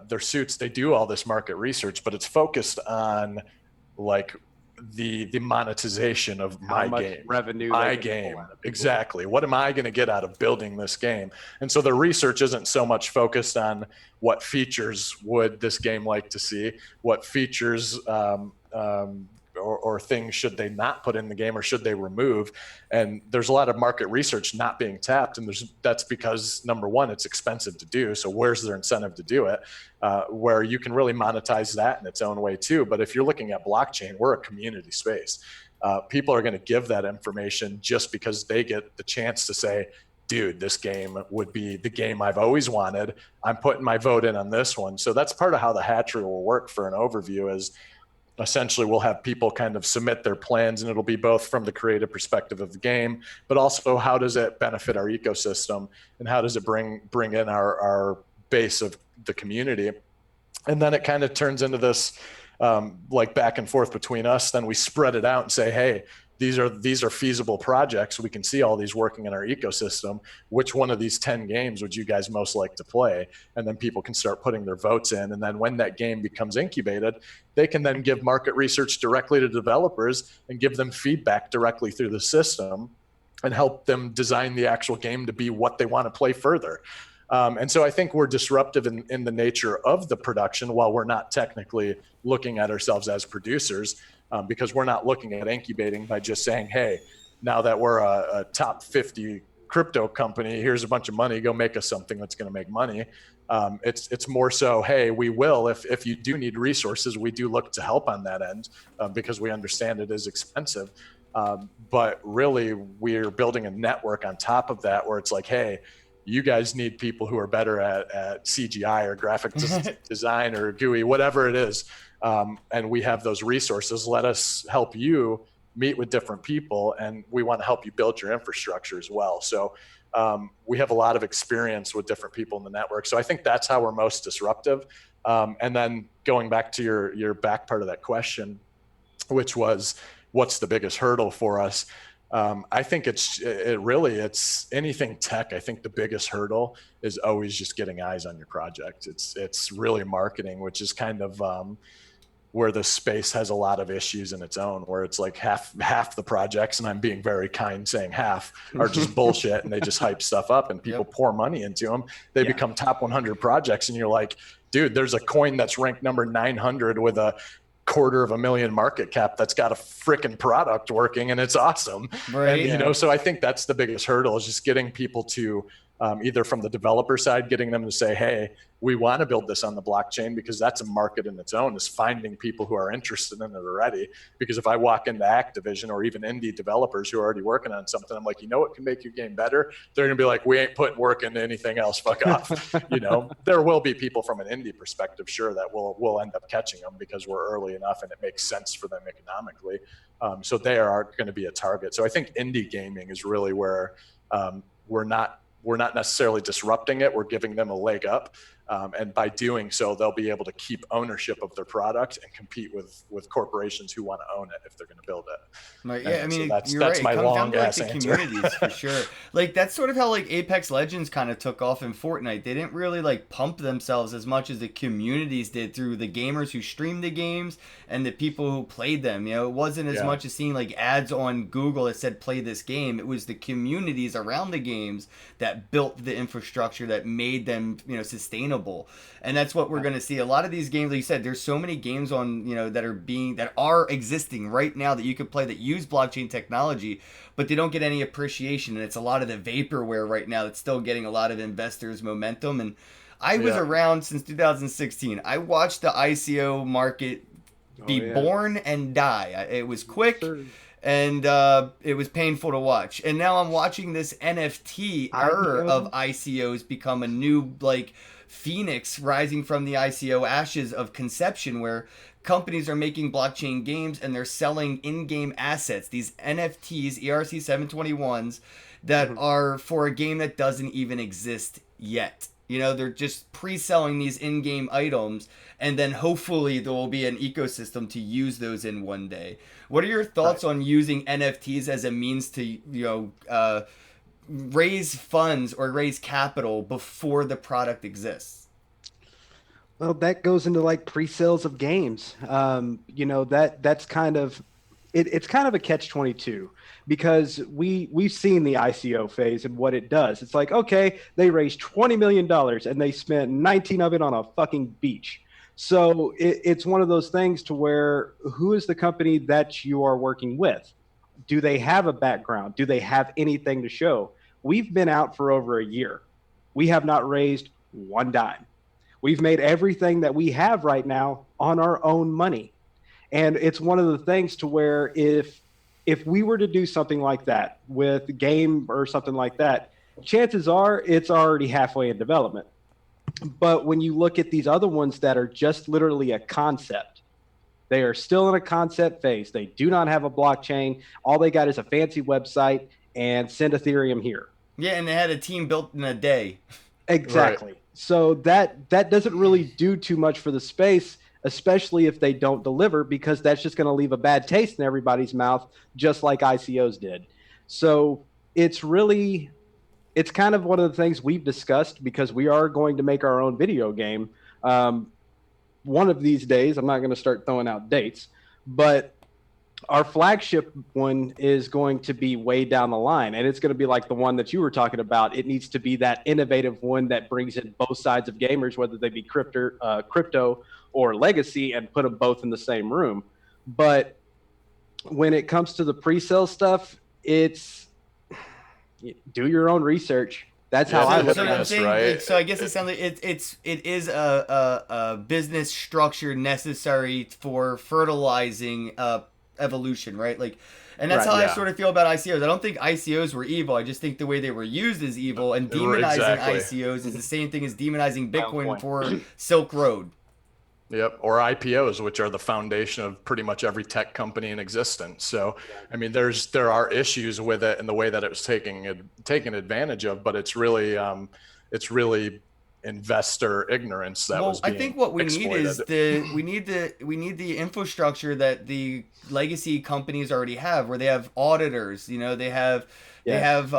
S2: their suits, they do all this market research, but it's focused on like the monetization of my game,
S3: revenue,
S2: my game. Exactly. What am I going to get out of building this game? And so the research isn't so much focused on what features would this game like to see, what features, or things should they not put in the game or should they remove. And there's a lot of market research not being tapped. And that's because number one, it's expensive to do. So where's their incentive to do it? Where you can really monetize that in its own way too. But if you're looking at blockchain, we're a community space. People are going to give that information just because they get the chance to say, dude, this game would be the game I've always wanted. I'm putting my vote in on this one. So that's part of how the hatchery will work for an overview is essentially we'll have people kind of submit their plans and it'll be both from the creative perspective of the game, but also how does it benefit our ecosystem and how does it bring in our base of the community. And then it kind of turns into this like back and forth between us. Then we spread it out and say, hey, these are feasible projects. We can see all these working in our ecosystem. Which one of these 10 games would you guys most like to play? And then people can start putting their votes in. And then when that game becomes incubated, they can then give market research directly to developers and give them feedback directly through the system and help them design the actual game to be what they want to play further. And so I think we're disruptive in the nature of the production while we're not technically looking at ourselves as producers. Because we're not looking at incubating by just saying, hey, now that we're a top 50 crypto company, here's a bunch of money, go make us something that's going to make money. It's more so, hey, we will, if you do need resources, we do look to help on that end because we understand it is expensive. But really, we're building a network on top of that where it's like, hey, you guys need people who are better at CGI or graphic design or GUI, whatever it is. And we have those resources. Let us help you meet with different people, and we want to help you build your infrastructure as well. So we have a lot of experience with different people in the network. So I think that's how we're most disruptive. And then going back to your back part of that question, which was, what's the biggest hurdle for us? I think it's anything tech. I think the biggest hurdle is always just getting eyes on your project. It's really marketing, which is kind of where the space has a lot of issues in its own, where it's like half the projects, and I'm being very kind saying half, are just bullshit and they just hype stuff up and people pour money into them. They become top 100 projects and you're like, dude, there's a coin that's ranked number 900 with a $250,000 market cap that's got a freaking product working and it's awesome.
S1: Right.
S2: And, so I think that's the biggest hurdle is just getting people to either from the developer side, getting them to say, hey, we want to build this on the blockchain because that's a market in its own, is finding people who are interested in it already. Because if I walk into Activision or even indie developers who are already working on something, I'm like, you know what can make your game better? They're going to be like, we ain't putting work into anything else. Fuck off. There will be people from an indie perspective, sure, that will end up catching them because we're early enough and it makes sense for them economically. So they are going to be a target. So I think indie gaming is really where we're not necessarily disrupting it. We're giving them a leg up. And by doing so, they'll be able to keep ownership of their product and compete with corporations who want to own it if they're going to build it.
S1: Right, yeah, I
S2: So
S1: mean, you're right.
S2: that's
S1: It
S2: my
S1: comes down
S2: long
S1: to like
S2: ass
S1: the
S2: answer.
S1: communities for sure. Like that's sort of how like Apex Legends kind of took off in Fortnite. They didn't really like pump themselves as much as the communities did through the gamers who streamed the games and the people who played them. You know, it wasn't as
S2: Yeah.
S1: much as seeing like ads on Google that said play this game. It was the communities around the games that built the infrastructure that made them, you know, sustainable. And that's what we're going to see. A lot of these games, like you said, there's so many games on, you know, that are existing right now that you could play that use blockchain technology, but they don't get any appreciation. And it's a lot of the vaporware right now that's still getting a lot of investors momentum. And I was around since 2016. I watched the ICO market be born and die. It was quick. And it was painful to watch. And now I'm watching this NFT era of ICOs become a new, like, phoenix rising from the ICO ashes of conception, where companies are making blockchain games and they're selling in-game assets, these NFTs, ERC 721s, that are for a game that doesn't even exist yet. You know, they're just pre-selling these in-game items, and then hopefully there will be an ecosystem to use those in one day. What are your thoughts on using NFTs as a means to, you know, raise funds or raise capital before the product exists?
S4: Well, that goes into like pre-sales of games. You know, that's kind of it's kind of a catch-22 because we've seen the ICO phase and what it does. It's like, okay, they raised $20 million and they spent 19 of it on a fucking beach. So it's one of those things to where who is the company that you are working with? Do they have a background? Do they have anything to show? We've been out for over a year. We have not raised one dime. We've made everything that we have right now on our own money. And it's one of the things to where if we were to do something like that with a game or something like that, chances are it's already halfway in development. But when you look at these other ones that are just literally a concept, they are still in a concept phase. They do not have a blockchain. All they got is a fancy website and send Ethereum here.
S1: Yeah, and they had a team built in a day.
S4: Exactly. Right. So that doesn't really do too much for the space, especially if they don't deliver, because that's just going to leave a bad taste in everybody's mouth, just like ICOs did. So it's kind of one of the things we've discussed, because we are going to make our own video game. One of these days, I'm not going to start throwing out dates, but our flagship one is going to be way down the line, and it's going to be like the one that you were talking about. It needs to be that innovative one that brings in both sides of gamers, whether they be crypto or legacy, and put them both in the same room. But when it comes to the pre-sale stuff, it's do your own research. That's how I look at it.
S1: Right? So I guess it sounds like it is a business structure necessary for fertilizing evolution, right? Like, and that's how I sort of feel about ICOs. I don't think ICOs were evil. I just think the way they were used is evil, and demonizing ICOs is the same thing as demonizing Bitcoin for Silk Road.
S2: Yep, or IPOs, which are the foundation of pretty much every tech company in existence. So, I mean, there are issues with it and the way that it was taken advantage of, but it's really investor ignorance that was being
S1: I think what we
S2: exploited.
S1: need is we need the infrastructure that the legacy companies already have, where they have auditors. You know, they have. They have,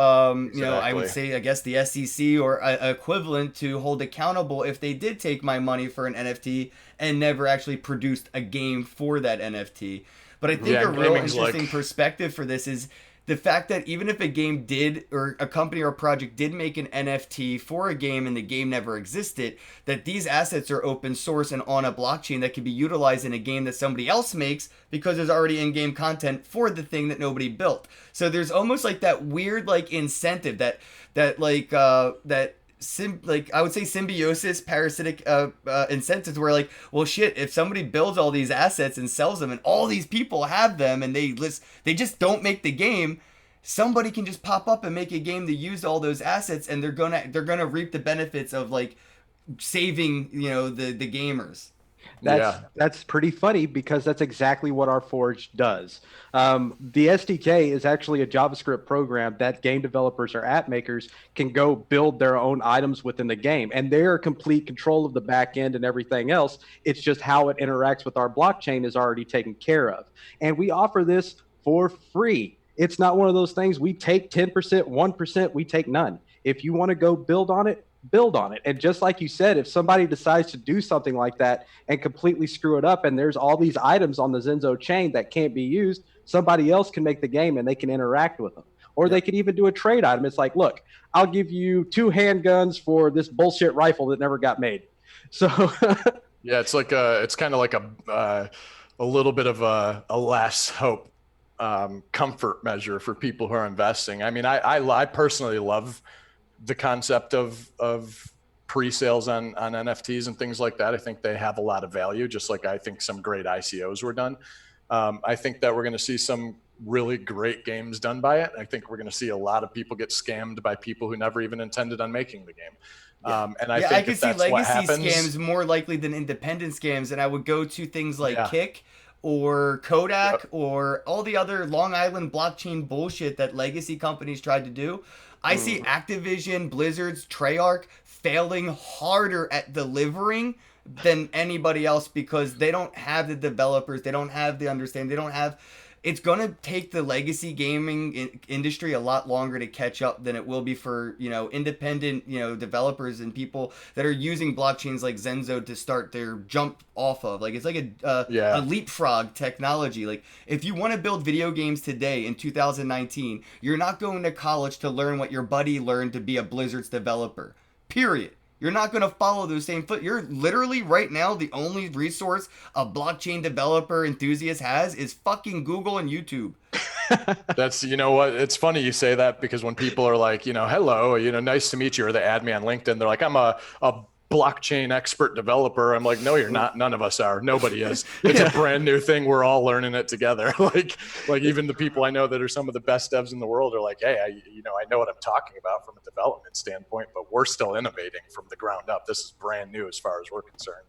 S1: you know, I would say, I guess the SEC or equivalent to hold accountable if they did take my money for an NFT and never actually produced a game for that NFT. But I think a real interesting perspective for this is the fact that even if a game did, or a company or a project did make an NFT for a game and the game never existed, that these assets are open source and on a blockchain that can be utilized in a game that somebody else makes, because there's already in-game content for the thing that nobody built. So there's almost like that weird like incentive that I would say symbiosis, parasitic incentives, where like, well, shit, if somebody builds all these assets and sells them and all these people have them and they just don't make the game, somebody can just pop up and make a game to use all those assets, and they're gonna reap the benefits of like saving, you know, the gamers.
S4: That's pretty funny because that's exactly what our Forge does. The SDK is actually a JavaScript program that game developers or app makers can go build their own items within the game, and they're complete control of the back end and everything else. It's just how it interacts with our blockchain is already taken care of, and we offer this for free. It's not one of those things we take 10%, 1%, we take none. If you want to go build on it, build on it. And just like you said, if somebody decides to do something like that and completely screw it up, and there's all these items on the Zenzo chain that can't be used, somebody else can make the game and they can interact with them. Or they could even do a trade item. It's like, look, I'll give you 2 handguns for this bullshit rifle that never got made. So
S2: yeah, it's like it's kind of like a little bit of a last hope comfort measure for people who are investing. I mean, I personally love the concept of pre-sales on NFTs and things like that. I think they have a lot of value, just like I think some great ICOs were done. I think that we're going to see some really great games done by it. I think we're going to see a lot of people get scammed by people who never even intended on making the game. And I think
S1: I could see legacy
S2: happens,
S1: scams more likely than independent scams, and I would go to things like Kick or Kodak or all the other Long Island blockchain bullshit that legacy companies tried to do. I see Activision, Blizzard's, Treyarch failing harder at delivering than anybody else because they don't have the developers, they don't have the understanding, they don't have... It's going to take the legacy gaming industry a lot longer to catch up than it will be for, independent, developers and people that are using blockchains like Zenzo to start their jump off of. Like, it's like a leapfrog technology. Like, if you want to build video games today in 2019, you're not going to college to learn what your buddy learned to be a Blizzard's developer. Period. You're not going to follow those same foot. You're literally right now the only resource a blockchain developer enthusiast has is fucking Google and YouTube.
S2: That's, you know what? It's funny you say that because when people are like, hello, nice to meet you, or they add me on LinkedIn, they're like, I'm a blockchain expert developer. I'm like, no, you're not. None of us are. Nobody is. It's a brand new thing. We're all learning it together. like even the people I know that are some of the best devs in the world are like, hey, I know what I'm talking about from a development standpoint, but we're still innovating from the ground up. This is brand new as far as we're concerned.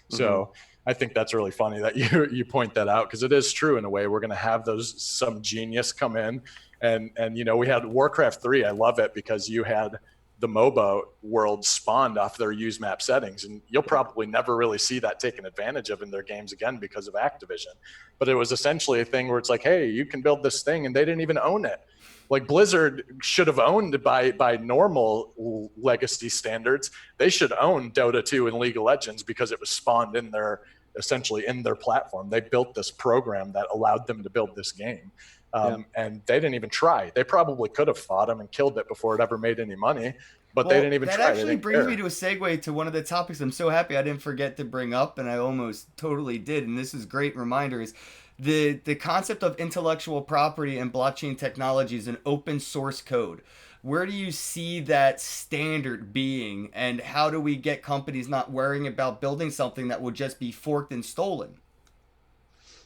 S2: So I think that's really funny that you point that out, because it is true in a way. We're going to have some genius come in and we had Warcraft 3. I love it because you had the MOBA world spawned off their use map settings, and you'll probably never really see that taken advantage of in their games again because of Activision. But it was essentially a thing where it's like, hey, you can build this thing, and they didn't even own it. Like Blizzard should have owned by normal legacy standards. They should own Dota 2 and League of Legends because it was spawned essentially in their platform. They built this program that allowed them to build this game. And they didn't even try. They probably could have fought them and killed it before it ever made any money, but they didn't even try.
S1: That actually brings me to a segue to one of the topics I'm so happy I didn't forget to bring up, and I almost totally did, and this is great reminder, is the concept of intellectual property and blockchain technologies and open source code. Where do you see that standard being, and how do we get companies not worrying about building something that will just be forked and stolen?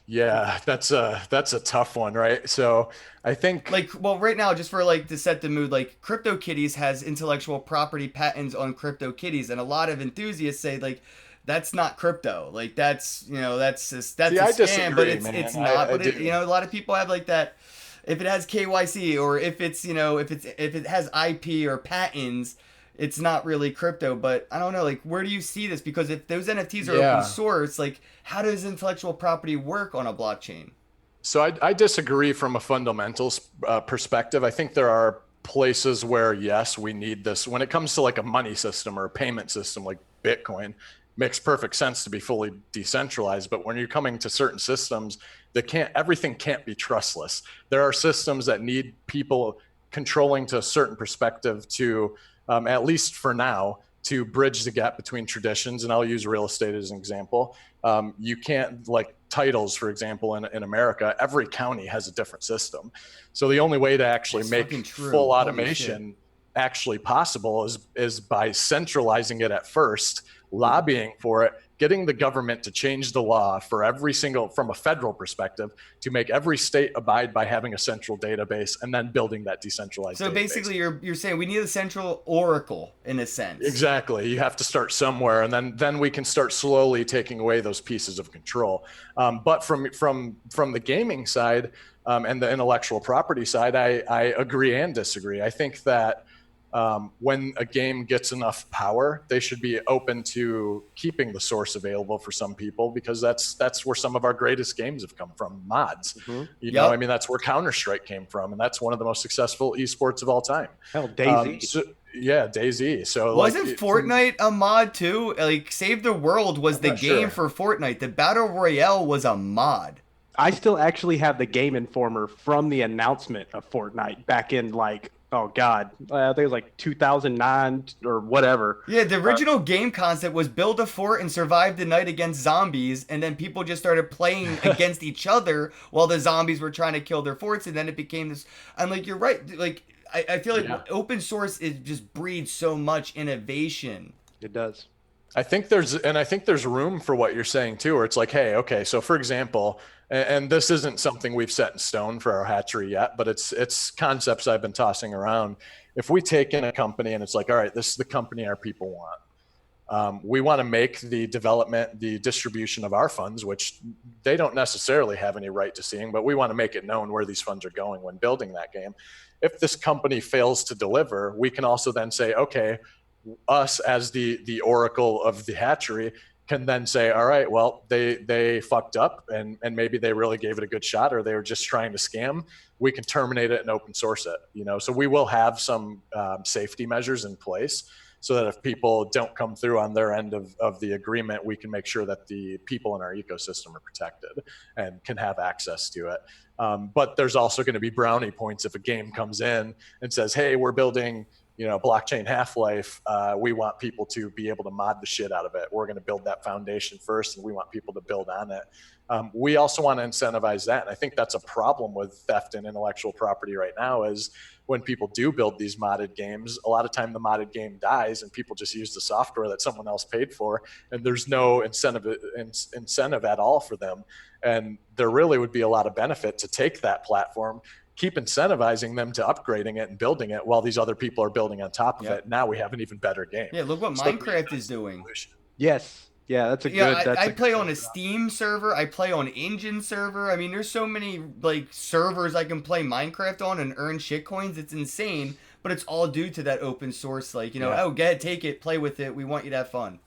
S2: Yeah, that's a tough one, right? So I think
S1: right now, just for to set the mood, CryptoKitties has intellectual property patents on CryptoKitties, and a lot of enthusiasts say that's not crypto. That's that's a scam, but it's not. A lot of people have that. If it has KYC or if it's if it has IP or patents, it's not really crypto. But I don't know, where do you see this? Because if those NFTs are open source, how does intellectual property work on a blockchain?
S2: So I disagree from a fundamental perspective. I think there are places where, yes, we need this. When it comes to a money system or a payment system like Bitcoin, makes perfect sense to be fully decentralized. But when you're coming to certain systems, everything can't be trustless. There are systems that need people controlling to a certain perspective to, at least for now, to bridge the gap between traditions. And I'll use real estate as an example. You can't, titles, for example, in America, every county has a different system. So the only way to actually make full automation actually possible is by centralizing it at first, lobbying for it, getting the government to change the law for every single, from a federal perspective, to make every state abide by having a central database, and then building that decentralized
S1: So
S2: database.
S1: basically, you're saying we need a central oracle in a sense.
S2: Exactly. You have to start somewhere, and then we can start slowly taking away those pieces of control. But from the gaming side and the intellectual property side, I agree and disagree. I think that when a game gets enough power, they should be open to keeping the source available for some people, because that's where some of our greatest games have come from, mods. You know, I mean, that's where Counter-Strike came from, and that's one of the most successful esports of all time.
S4: Hell, DayZ.
S2: Yeah, DayZ. So
S1: wasn't Fortnite a mod too? Like Save the World was the game for Fortnite. The Battle Royale was a mod.
S4: I still actually have the Game Informer from the announcement of Fortnite back in like, oh God, I think it was like 2009 or whatever.
S1: Yeah, the original game concept was build a fort and survive the night against zombies, and then people just started playing against each other while the zombies were trying to kill their forts, and then it became this. I'm like, you're right. Like, I feel like open source is just breeds so much innovation.
S4: It does.
S2: I think there's room for what you're saying too, where it's like, hey, okay, so for example, and this isn't something we've set in stone for our hatchery yet, but it's concepts I've been tossing around. If we take in a company and it's like, all right, this is the company our people want. We want to make the development, the distribution of our funds, which they don't necessarily have any right to seeing, but we want to make it known where these funds are going when building that game. If this company fails to deliver, we can also then say, okay, us as the oracle of the hatchery can then say, all right, well, they fucked up and maybe they really gave it a good shot, or they were just trying to scam. We can terminate it and open source it, you know? So we will have some safety measures in place so that if people don't come through on their end of the agreement, we can make sure that the people in our ecosystem are protected and can have access to it. But there's also going to be brownie points if a game comes in and says, hey, we're building, you know, blockchain Half-Life. We want people to be able to mod the shit out of it. We're going to build that foundation first, and we want people to build on it. We also want to incentivize that. And I think that's a problem with theft and intellectual property right now, is when people do build these modded games, a lot of time the modded game dies and people just use the software that someone else paid for, and there's no incentive at all for them. And there really would be a lot of benefit to take that platform, keep incentivizing them to upgrading it and building it while these other people are building on top of it. Now we have an even better game.
S1: Yeah, look what Minecraft is doing.
S4: Yes. Yeah, that's a good.
S1: I play on a Steam server. I play on Engine server. I mean, there's so many like servers I can play Minecraft on and earn shitcoins. It's insane, but it's all due to that open source. Like, you know, oh, get it, take it, play with it. We want you to have fun.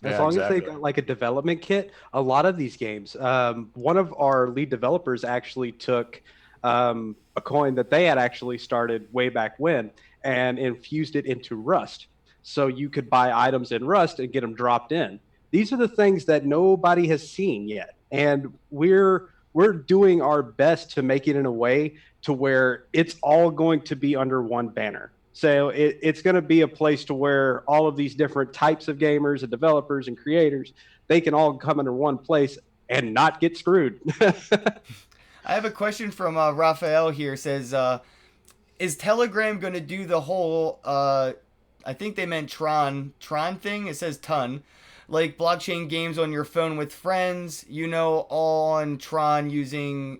S4: As long as they've got like a development kit, a lot of these games. One of our lead developers actually took a coin that they had actually started way back when and infused it into Rust. So you could buy items in Rust and get them dropped in. These are the things that nobody has seen yet. And we're doing our best to make it in a way to where it's all going to be under one banner. So it's going to be a place to where all of these different types of gamers and developers and creators, they can all come under one place and not get screwed.
S1: I have a question from Raphael here. Says, is Telegram going to do the whole, I think they meant Tron thing. It says ton. Like blockchain games on your phone with friends, you know, all on Tron using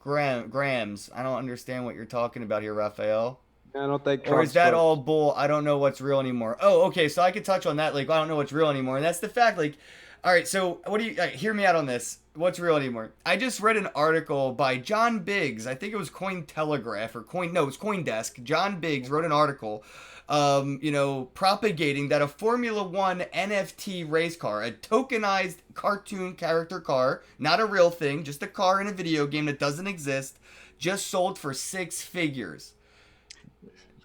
S1: grams. I don't understand what you're talking about here, Raphael.
S4: I don't think.
S1: Or is that all bull? I don't know what's real anymore. Oh, okay. So I could touch on that. Like, I don't know what's real anymore. And that's the fact. Like, all right. So what do you hear me out on this? What's real anymore? I just read an article by John Biggs. I think it was Cointelegraph or it's CoinDesk. John Biggs wrote an article, you know, propagating that a Formula One NFT race car, a tokenized cartoon character car, not a real thing, just a car in a video game that doesn't exist, just sold for 6 figures.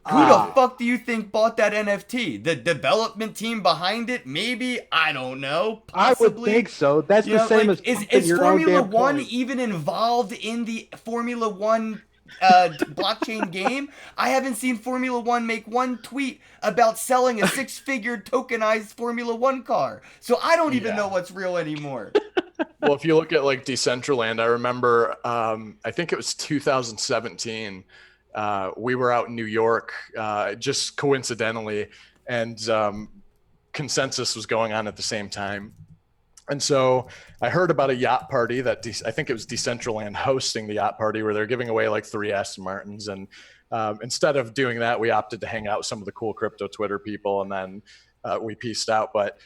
S1: Who the fuck do you think bought that NFT? The development team behind it? Maybe? I don't know. Possibly.
S4: I would think so. That's the same as
S1: is Formula One even involved in the Formula One blockchain game? I haven't seen Formula One make one tweet about selling a 6-figure tokenized Formula One car. So I don't even know what's real anymore.
S2: Well, if you look at like Decentraland, I remember, I think it was 2017. We were out in New York, just coincidentally, and consensus was going on at the same time. And so I heard about a yacht party that I think it was Decentraland hosting the yacht party, where they're giving away like 3 Aston Martins. And instead of doing that, we opted to hang out with some of the cool crypto Twitter people, and then we pieced out. But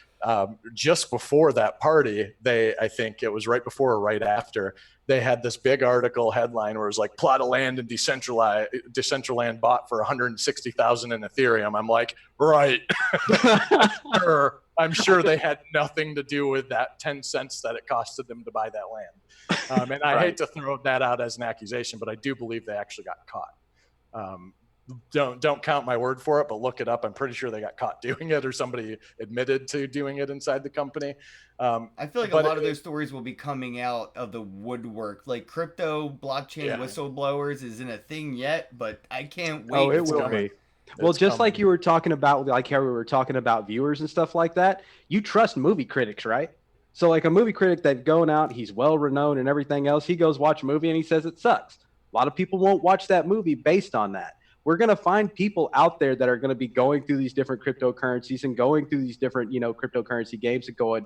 S2: just before that party, I think it was right before or right after, they had this big article headline where it was like, plot of land in Decentraland bought for 160,000 in Ethereum. I'm like, right. I'm sure they had nothing to do with that 10 cents that it costed them to buy that land. And I hate to throw that out as an accusation, but I do believe they actually got caught. Don't count my word for it, but look it up. I'm pretty sure they got caught doing it, or somebody admitted to doing it inside the company.
S1: I feel like a lot of those stories will be coming out of the woodwork. Like crypto blockchain whistleblowers isn't a thing yet, but I can't wait.
S4: Oh, it will be. Well, just like you were talking about, like how we were talking about viewers and stuff like that, you trust movie critics, right? So like a movie critic that's going out, he's well renowned and everything else, he goes watch a movie and he says it sucks. A lot of people won't watch that movie based on that. We're going to find people out there that are going to be going through these different cryptocurrencies and going through these different, cryptocurrency games and going,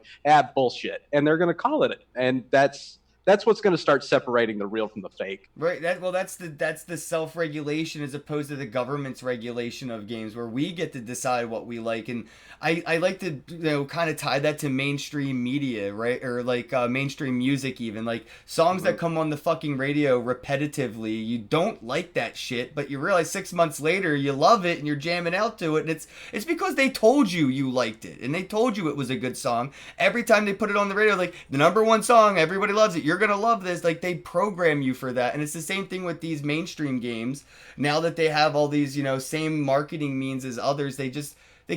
S4: bullshit. And they're going to call it. And that's what's going to start separating the real from the fake.
S1: Right. That's the self-regulation as opposed to the government's regulation of games, where we get to decide what we like. And I like to kind of tie that to mainstream media, right? Or like mainstream music, even like songs that come on the fucking radio repetitively. You don't like that shit, but you realize 6 months later you love it and you're jamming out to it. And it's because they told you liked it and they told you it was a good song. Every time they put it on the radio, like the #1 song, everybody loves it. You're gonna love this. Like they program you for that. And it's the same thing with these mainstream games. Now that they have all these same marketing means as others, they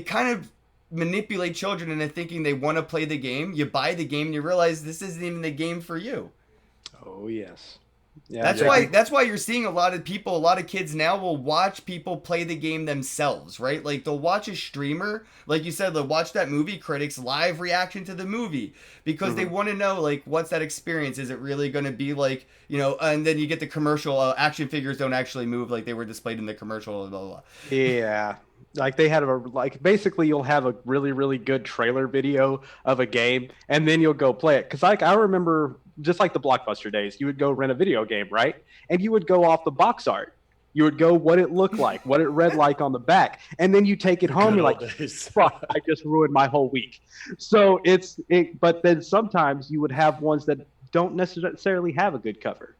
S1: kind of manipulate children into thinking they want to play the game. You buy the game and you realize this isn't even the game for you.
S4: Oh yes. Yeah,
S1: that's why you're seeing a lot of kids now will watch people play the game themselves, right? Like they'll watch a streamer, like you said, they'll watch that movie critic's live reaction to the movie because they want to know, like, what's that experience? Is it really going to be like, and then you get the commercial, action figures don't actually move like they were displayed in the commercial, blah, blah, blah.
S4: Yeah. Like they had basically you'll have a really, really good trailer video of a game and then you'll go play it. Cause like I remember just like the Blockbuster days, you would go rent a video game, right? And you would go off the box art. You would go what it looked like, what it read like on the back. And then you take it home, you're like, fuck, I just ruined my whole week. So but then sometimes you would have ones that don't necessarily have a good cover.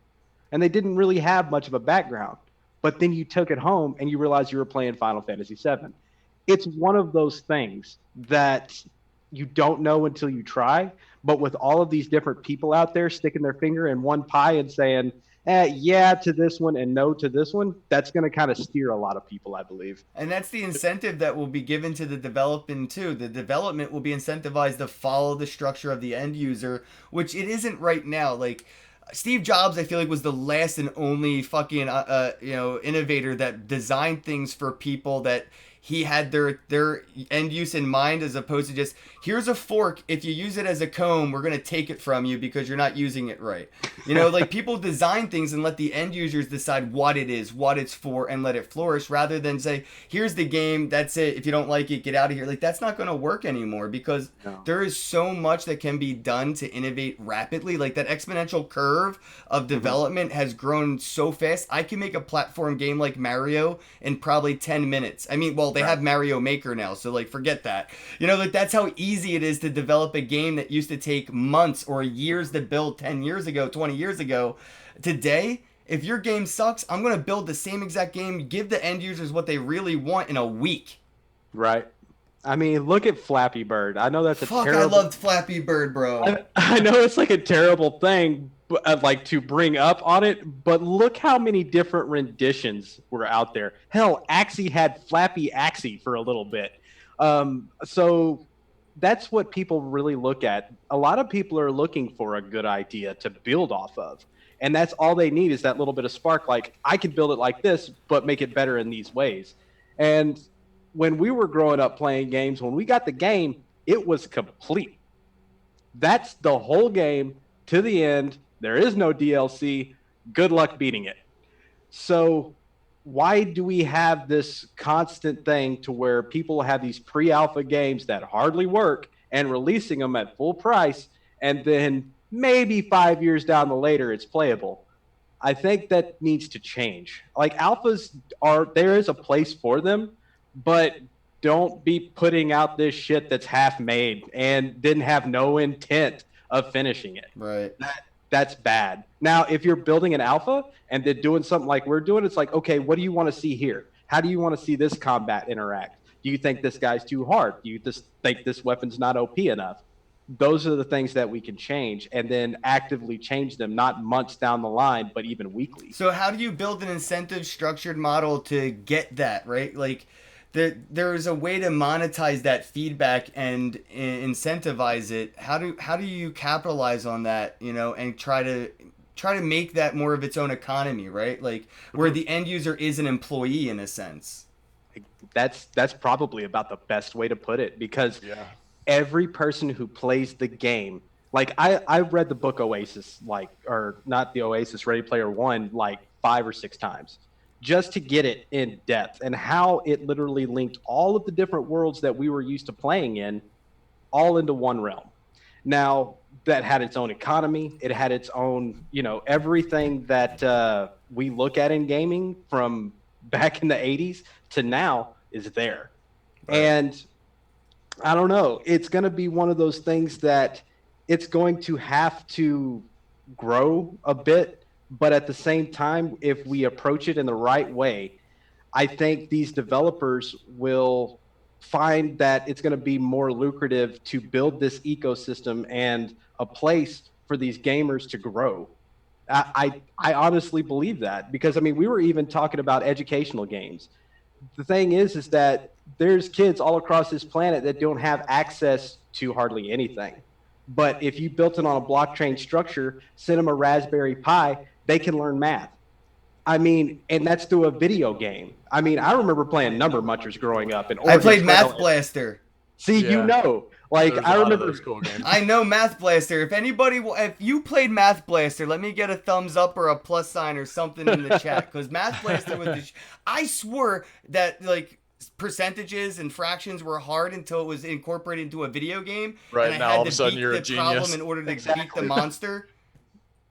S4: And they didn't really have much of a background. But then you took it home and you realized you were playing Final Fantasy VII. It's one of those things that you don't know until you try. But with all of these different people out there sticking their finger in one pie and saying, yeah to this one and no to this one, that's going to kind of steer a lot of people, I believe.
S1: And that's the incentive that will be given to the development too. The development will be incentivized to follow the structure of the end user, which it isn't right now. Like, Steve Jobs, I feel like, was the last and only fucking innovator that designed things for people that he had their end use in mind, as opposed to just, here's a fork, if you use it as a comb, we're going to take it from you because you're not using it right. Like people design things and let the end users decide what it is, what it's for, and let it flourish, rather than say, here's the game, that's it, if you don't like it, get out of here. Like, that's not going to work anymore, because there is so much that can be done to innovate rapidly. Like, that exponential curve of development has grown so fast. I can make a platform game like Mario in probably 10 minutes. I mean, well, they have Mario Maker now, so like forget that. Like that's how easy it is to develop a game that used to take months or years to build 10 years ago, 20 years ago. Today, if your game sucks, I'm going to build the same exact game, give the end users what they really want in a week.
S4: Right. I mean, look at Flappy Bird. I know that's
S1: terrible... I loved Flappy Bird, bro.
S4: I know it's like a terrible thing, like to bring up on it, but look how many different renditions were out there. Hell, Axie had Flappy Axie for a little bit. So that's what people really look at. A lot of people are looking for a good idea to build off of. And that's all they need, is that little bit of spark. Like, I could build it like this, but make it better in these ways. And when we were growing up playing games, when we got the game, it was complete. That's the whole game to the end. There is no DLC. Good luck beating it. So why do we have this constant thing to where people have these pre-alpha games that hardly work and releasing them at full price, and then maybe 5 years down the later it's playable? I think that needs to change. Like alphas are, there is a place for them, but don't be putting out this shit that's half made and didn't have no intent of finishing it.
S1: Right.
S4: That's bad. Now, if you're building an alpha and they're doing something like we're doing, it's like, okay, what do you want to see here? How do you want to see this combat interact? Do you think this guy's too hard? Do you just think this weapon's not OP enough? Those are the things that we can change and then actively change them, not months down the line, but even weekly.
S1: So how do you build an incentive structured model to get that, right? Like there's a way to monetize that feedback and incentivize it. How do you capitalize on that, and try to make that more of its own economy, right? Like where the end user is an employee in a sense.
S4: That's probably about the best way to put it, because every person who plays the game, like I read the book Oasis, or not the Oasis, Ready Player One, like 5 or 6 times, just to get it in depth and how it literally linked all of the different worlds that we were used to playing in all into one realm. Now that had its own economy, it had its own, everything that we look at in gaming from back in the 80s to now is there. Right. And I don't know, it's going to be one of those things that it's going to have to grow a bit. But at the same time, if we approach it in the right way, I think these developers will find that it's going to be more lucrative to build this ecosystem and a place for these gamers to grow. I honestly believe that, because, I mean, we were even talking about educational games. The thing is that there's kids all across this planet that don't have access to hardly anything. But if you built it on a blockchain structure, send them a Raspberry Pi, they can learn math. I mean, and that's through a video game. I mean, I remember playing Number Munchers growing up. And
S1: I played Math Blaster.
S4: See, like I remember
S2: those cool games.
S1: I know Math Blaster. If you played Math Blaster, let me get a thumbs up or a plus sign or something in the chat, because Math Blaster was I swore that like percentages and fractions were hard until it was incorporated into a video game.
S2: Right,
S1: and
S2: now all of a sudden you're a genius.
S1: Problem in order to beat the monster.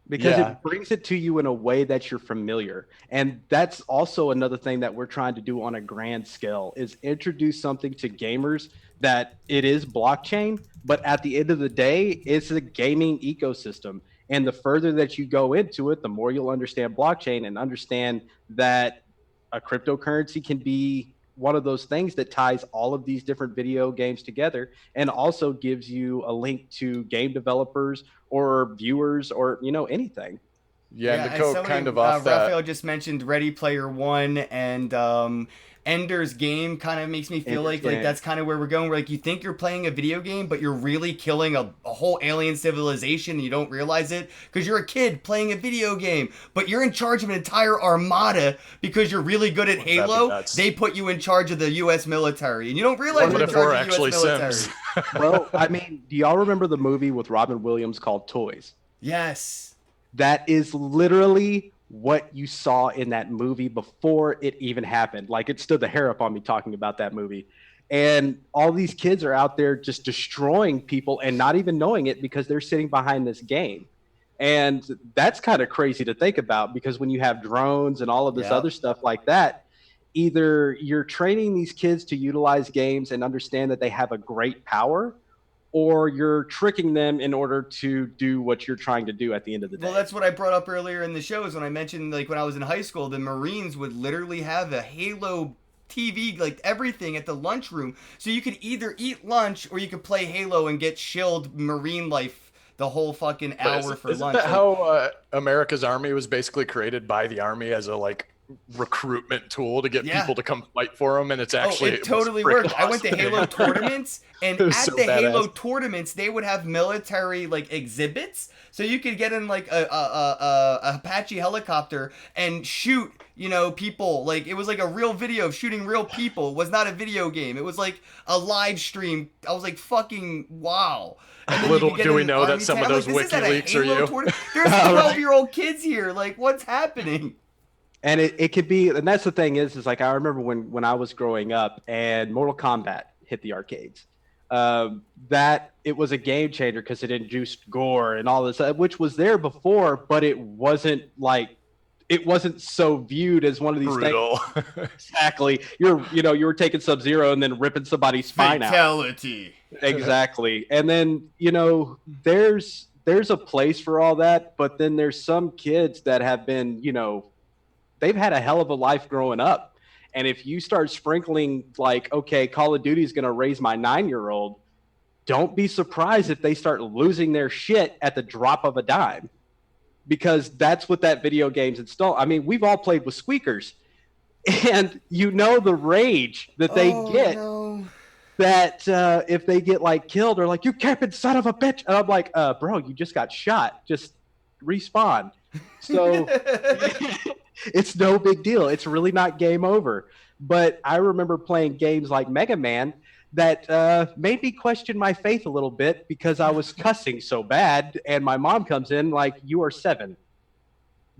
S4: Because it brings it to you in a way that you're familiar. And that's also another thing that we're trying to do on a grand scale, is introduce something to gamers that it is blockchain, but at the end of the day, it's a gaming ecosystem. And the further that you go into it, the more you'll understand blockchain and understand that a cryptocurrency can be one of those things that ties all of these different video games together, and also gives you a link to game developers or viewers or anything.
S2: Yeah, and to go kind of off that,
S1: Raphael just mentioned Ready Player One, and Ender's Game kind of makes me feel like that's kind of where we're going. Where like you think you're playing a video game, but you're really killing a whole alien civilization, and you don't realize it because you're a kid playing a video game. But you're in charge of an entire armada because you're really good at Halo. They put you in charge of the U.S. military, and you don't realize you're in charge of the U.S. military.
S4: Well, I mean, do y'all remember the movie with Robin Williams called Toys?
S1: Yes.
S4: That is literally what you saw in that movie before it even happened. Like, it stood the hair up on me talking about that movie. And all these kids are out there just destroying people and not even knowing it because they're sitting behind this game. And that's kind of crazy to think about, because when you have drones and all of this other stuff like that, either you're training these kids to utilize games and understand that they have a great power, or you're tricking them in order to do what you're trying to do at the end of the day.
S1: Well, that's what I brought up earlier in the show, is when I mentioned, like, when I was in high school, the Marines would literally have a Halo TV, like, everything at the lunchroom. So you could either eat lunch or you could play Halo and get shilled Marine life the whole fucking hour for lunch.
S2: Isn't that how America's Army was basically created by the Army as a, like, recruitment tool to get people to come fight for them? And it's actually
S1: it totally worked. Awesome. I went to Halo tournaments, and at so the Halo tournaments they would have military like exhibits, so you could get in like a Apache helicopter and shoot people. Like, it was like a real video of shooting real people. It was not a video game. It was like a live stream. I was like, fucking wow.
S2: Little do we know that some of those WikiLeaks are you.
S1: There's 12-year-old kids here. Like, what's happening?
S4: And it could be, and that's the thing is like, I remember when I was growing up and Mortal Kombat hit the arcades, that it was a game changer because it introduced gore and all this, which was there before, but it wasn't so viewed as one of these
S2: Brutal.
S4: things. Exactly. You were taking Sub-Zero and then ripping somebody's spine out.
S1: Fatality.
S4: Exactly. And then, there's a place for all that, but then there's some kids that have been, they've had a hell of a life growing up. And if you start sprinkling like, okay, Call of Duty is going to raise my 9-year-old, don't be surprised if they start losing their shit at the drop of a dime, because that's what that video game's install. I mean, we've all played with squeakers, and the rage that they get. No. That if they get like killed, or like, you camping son of a bitch, and I'm like, bro, you just got shot. Just respawn. So it's no big deal. It's really not game over. But I remember playing games like Mega Man that made me question my faith a little bit because I was cussing so bad, and my mom comes in like, you are 7.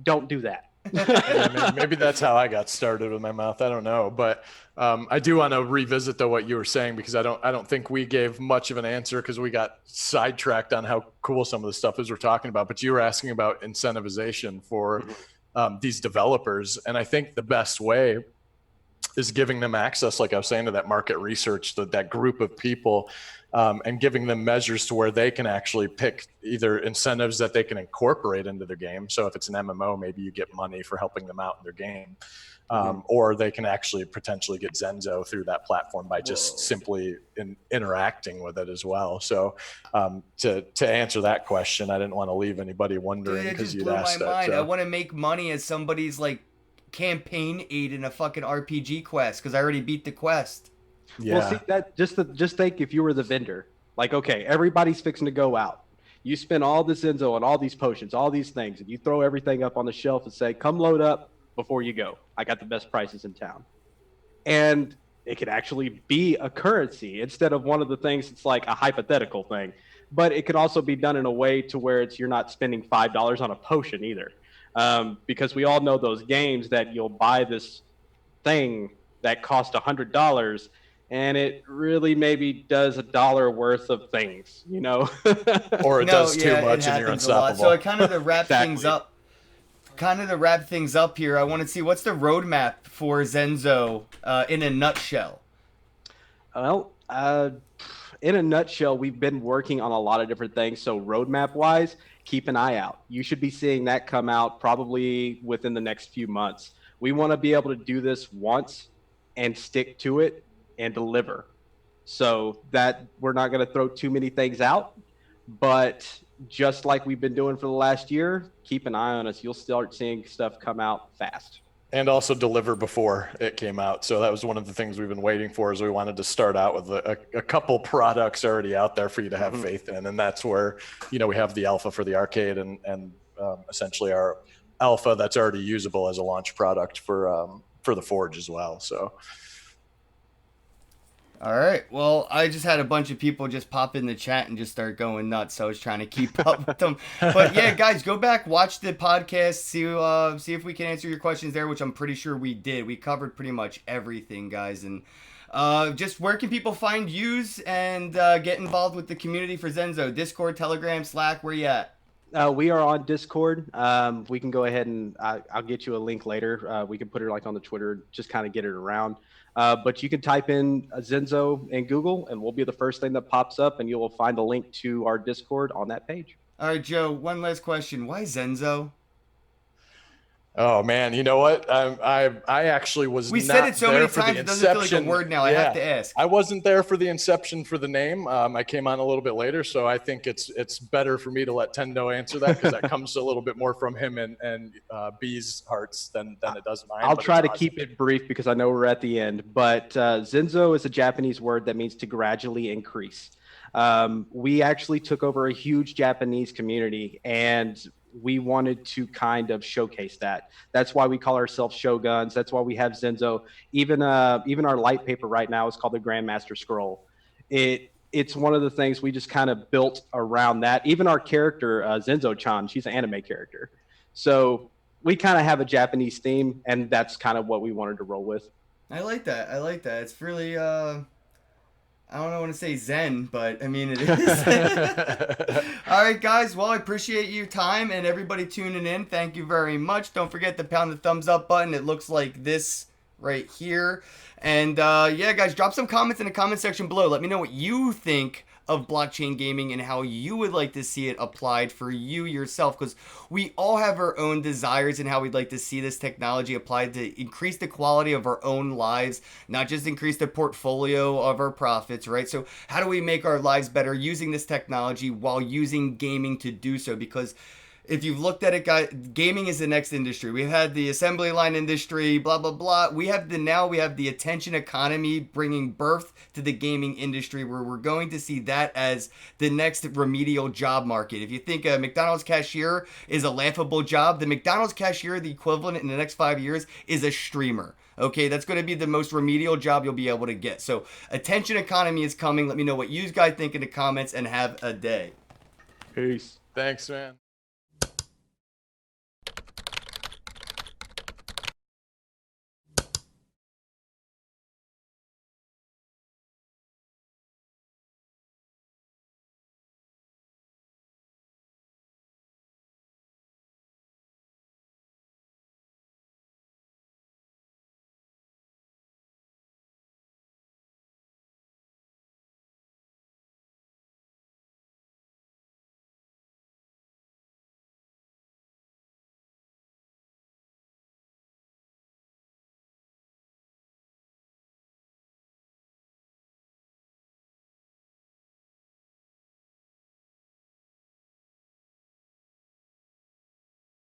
S4: Don't do that.
S2: Yeah, maybe that's how I got started with my mouth. I don't know, but I do want to revisit though what you were saying, because I don't think we gave much of an answer because we got sidetracked on how cool some of the stuff is we're talking about. But you were asking about incentivization for these developers, and I think the best way is giving them access, like I was saying, to that market research, that group of people, and giving them measures to where they can actually pick either incentives that they can incorporate into their game. So if it's an MMO, maybe you get money for helping them out in their game, or they can actually potentially get Zenzo through that platform by just simply interacting with it as well. So to answer that question, I didn't want to leave anybody wondering, because you'd asked that.
S1: Mind. I want to make money as somebody's like campaign aid in a fucking RPG quest because I already beat the quest.
S4: Yeah. Well, see, that just think if you were the vendor, like, okay, everybody's fixing to go out. You spend all this Zenzo and all these potions, all these things, and you throw everything up on the shelf and say, come load up before you go. I got the best prices in town. And it could actually be a currency instead of one of the things that's like a hypothetical thing. But it could also be done in a way to where you're not spending $5 on a potion either. Because we all know those games that you'll buy this thing that cost $100 and it really maybe does $1 worth of things,
S2: or it does too much and you're unstoppable.
S1: So kind of to wrap things up, here, I want to see what's the roadmap for Zenzo in a nutshell.
S4: Well, in a nutshell, we've been working on a lot of different things. So roadmap wise, keep an eye out. You should be seeing that come out probably within the next few months. We want to be able to do this once and stick to it and deliver, so that we're not going to throw too many things out. But just like we've been doing for the last year, keep an eye on us. You'll start seeing stuff come out fast.
S2: And also deliver before it came out. So that was one of the things we've been waiting for, is we wanted to start out with a couple products already out there for you to have faith in. And that's where, we have the alpha for the arcade and essentially our alpha that's already usable as a launch product for the Forge as well. So.
S1: All right. Well, I just had a bunch of people just pop in the chat and just start going nuts. So I was trying to keep up with them. But yeah, guys, go back, watch the podcast, see if we can answer your questions there, which I'm pretty sure we did. We covered pretty much everything, guys. And just where can people find yous and get involved with the community for Zenzo? Discord, Telegram, Slack, where you at?
S4: We are on Discord. We can go ahead and I'll get you a link later. We can put it like on the Twitter, just kind of get it around. But you can type in Zenzo in Google, and we'll be the first thing that pops up, and you will find a link to our Discord on that page.
S1: All right, Joe, one last question. Why Zenzo?
S2: Oh man, you know what? I actually was.
S1: We said it so many times it doesn't feel like a word now. I have to ask.
S2: I wasn't there for the inception for the name. I came on a little bit later, so I think it's better for me to let Tendo answer that, because that comes a little bit more from him and B's hearts than it does mine.
S4: I'll try to keep it brief because I know we're at the end. But Zenzo is a Japanese word that means to gradually increase. We actually took over a huge Japanese community, and we wanted to kind of showcase that. That's why we call ourselves Shoguns. That's why we have Zenzo. Even our light paper right now is called the Grandmaster Scroll. It's one of the things we just kind of built around that. Even our character, Zenzo-chan, she's an anime character. So
S3: we kind of have a Japanese theme, and that's kind of what we wanted to roll with.
S1: I like that. I like that. It's really I don't want to say zen, but I mean it is. All right, guys. Well, I appreciate your time and everybody tuning in. Thank you very much. Don't forget to pound the thumbs up button. It looks like this right here. And yeah, guys, drop some comments in the comment section below. Let me know what you think of blockchain gaming and how you would like to see it applied for you yourself, because we all have our own desires and how we'd like to see this technology applied to increase the quality of our own lives, not just increase the portfolio of our profits, right? So how do we make our lives better using this technology while using gaming to do so? Because if you've looked at it, guys, gaming is the next industry. We've had the assembly line industry, blah, blah, blah. We have the attention economy bringing birth to the gaming industry, where we're going to see that as the next remedial job market. If you think a McDonald's cashier is a laughable job, the McDonald's cashier, the equivalent in the next 5 years, is a streamer. Okay, that's going to be the most remedial job you'll be able to get. So attention economy is coming. Let me know what you guys think in the comments, and have a day.
S3: Peace.
S2: Thanks, man.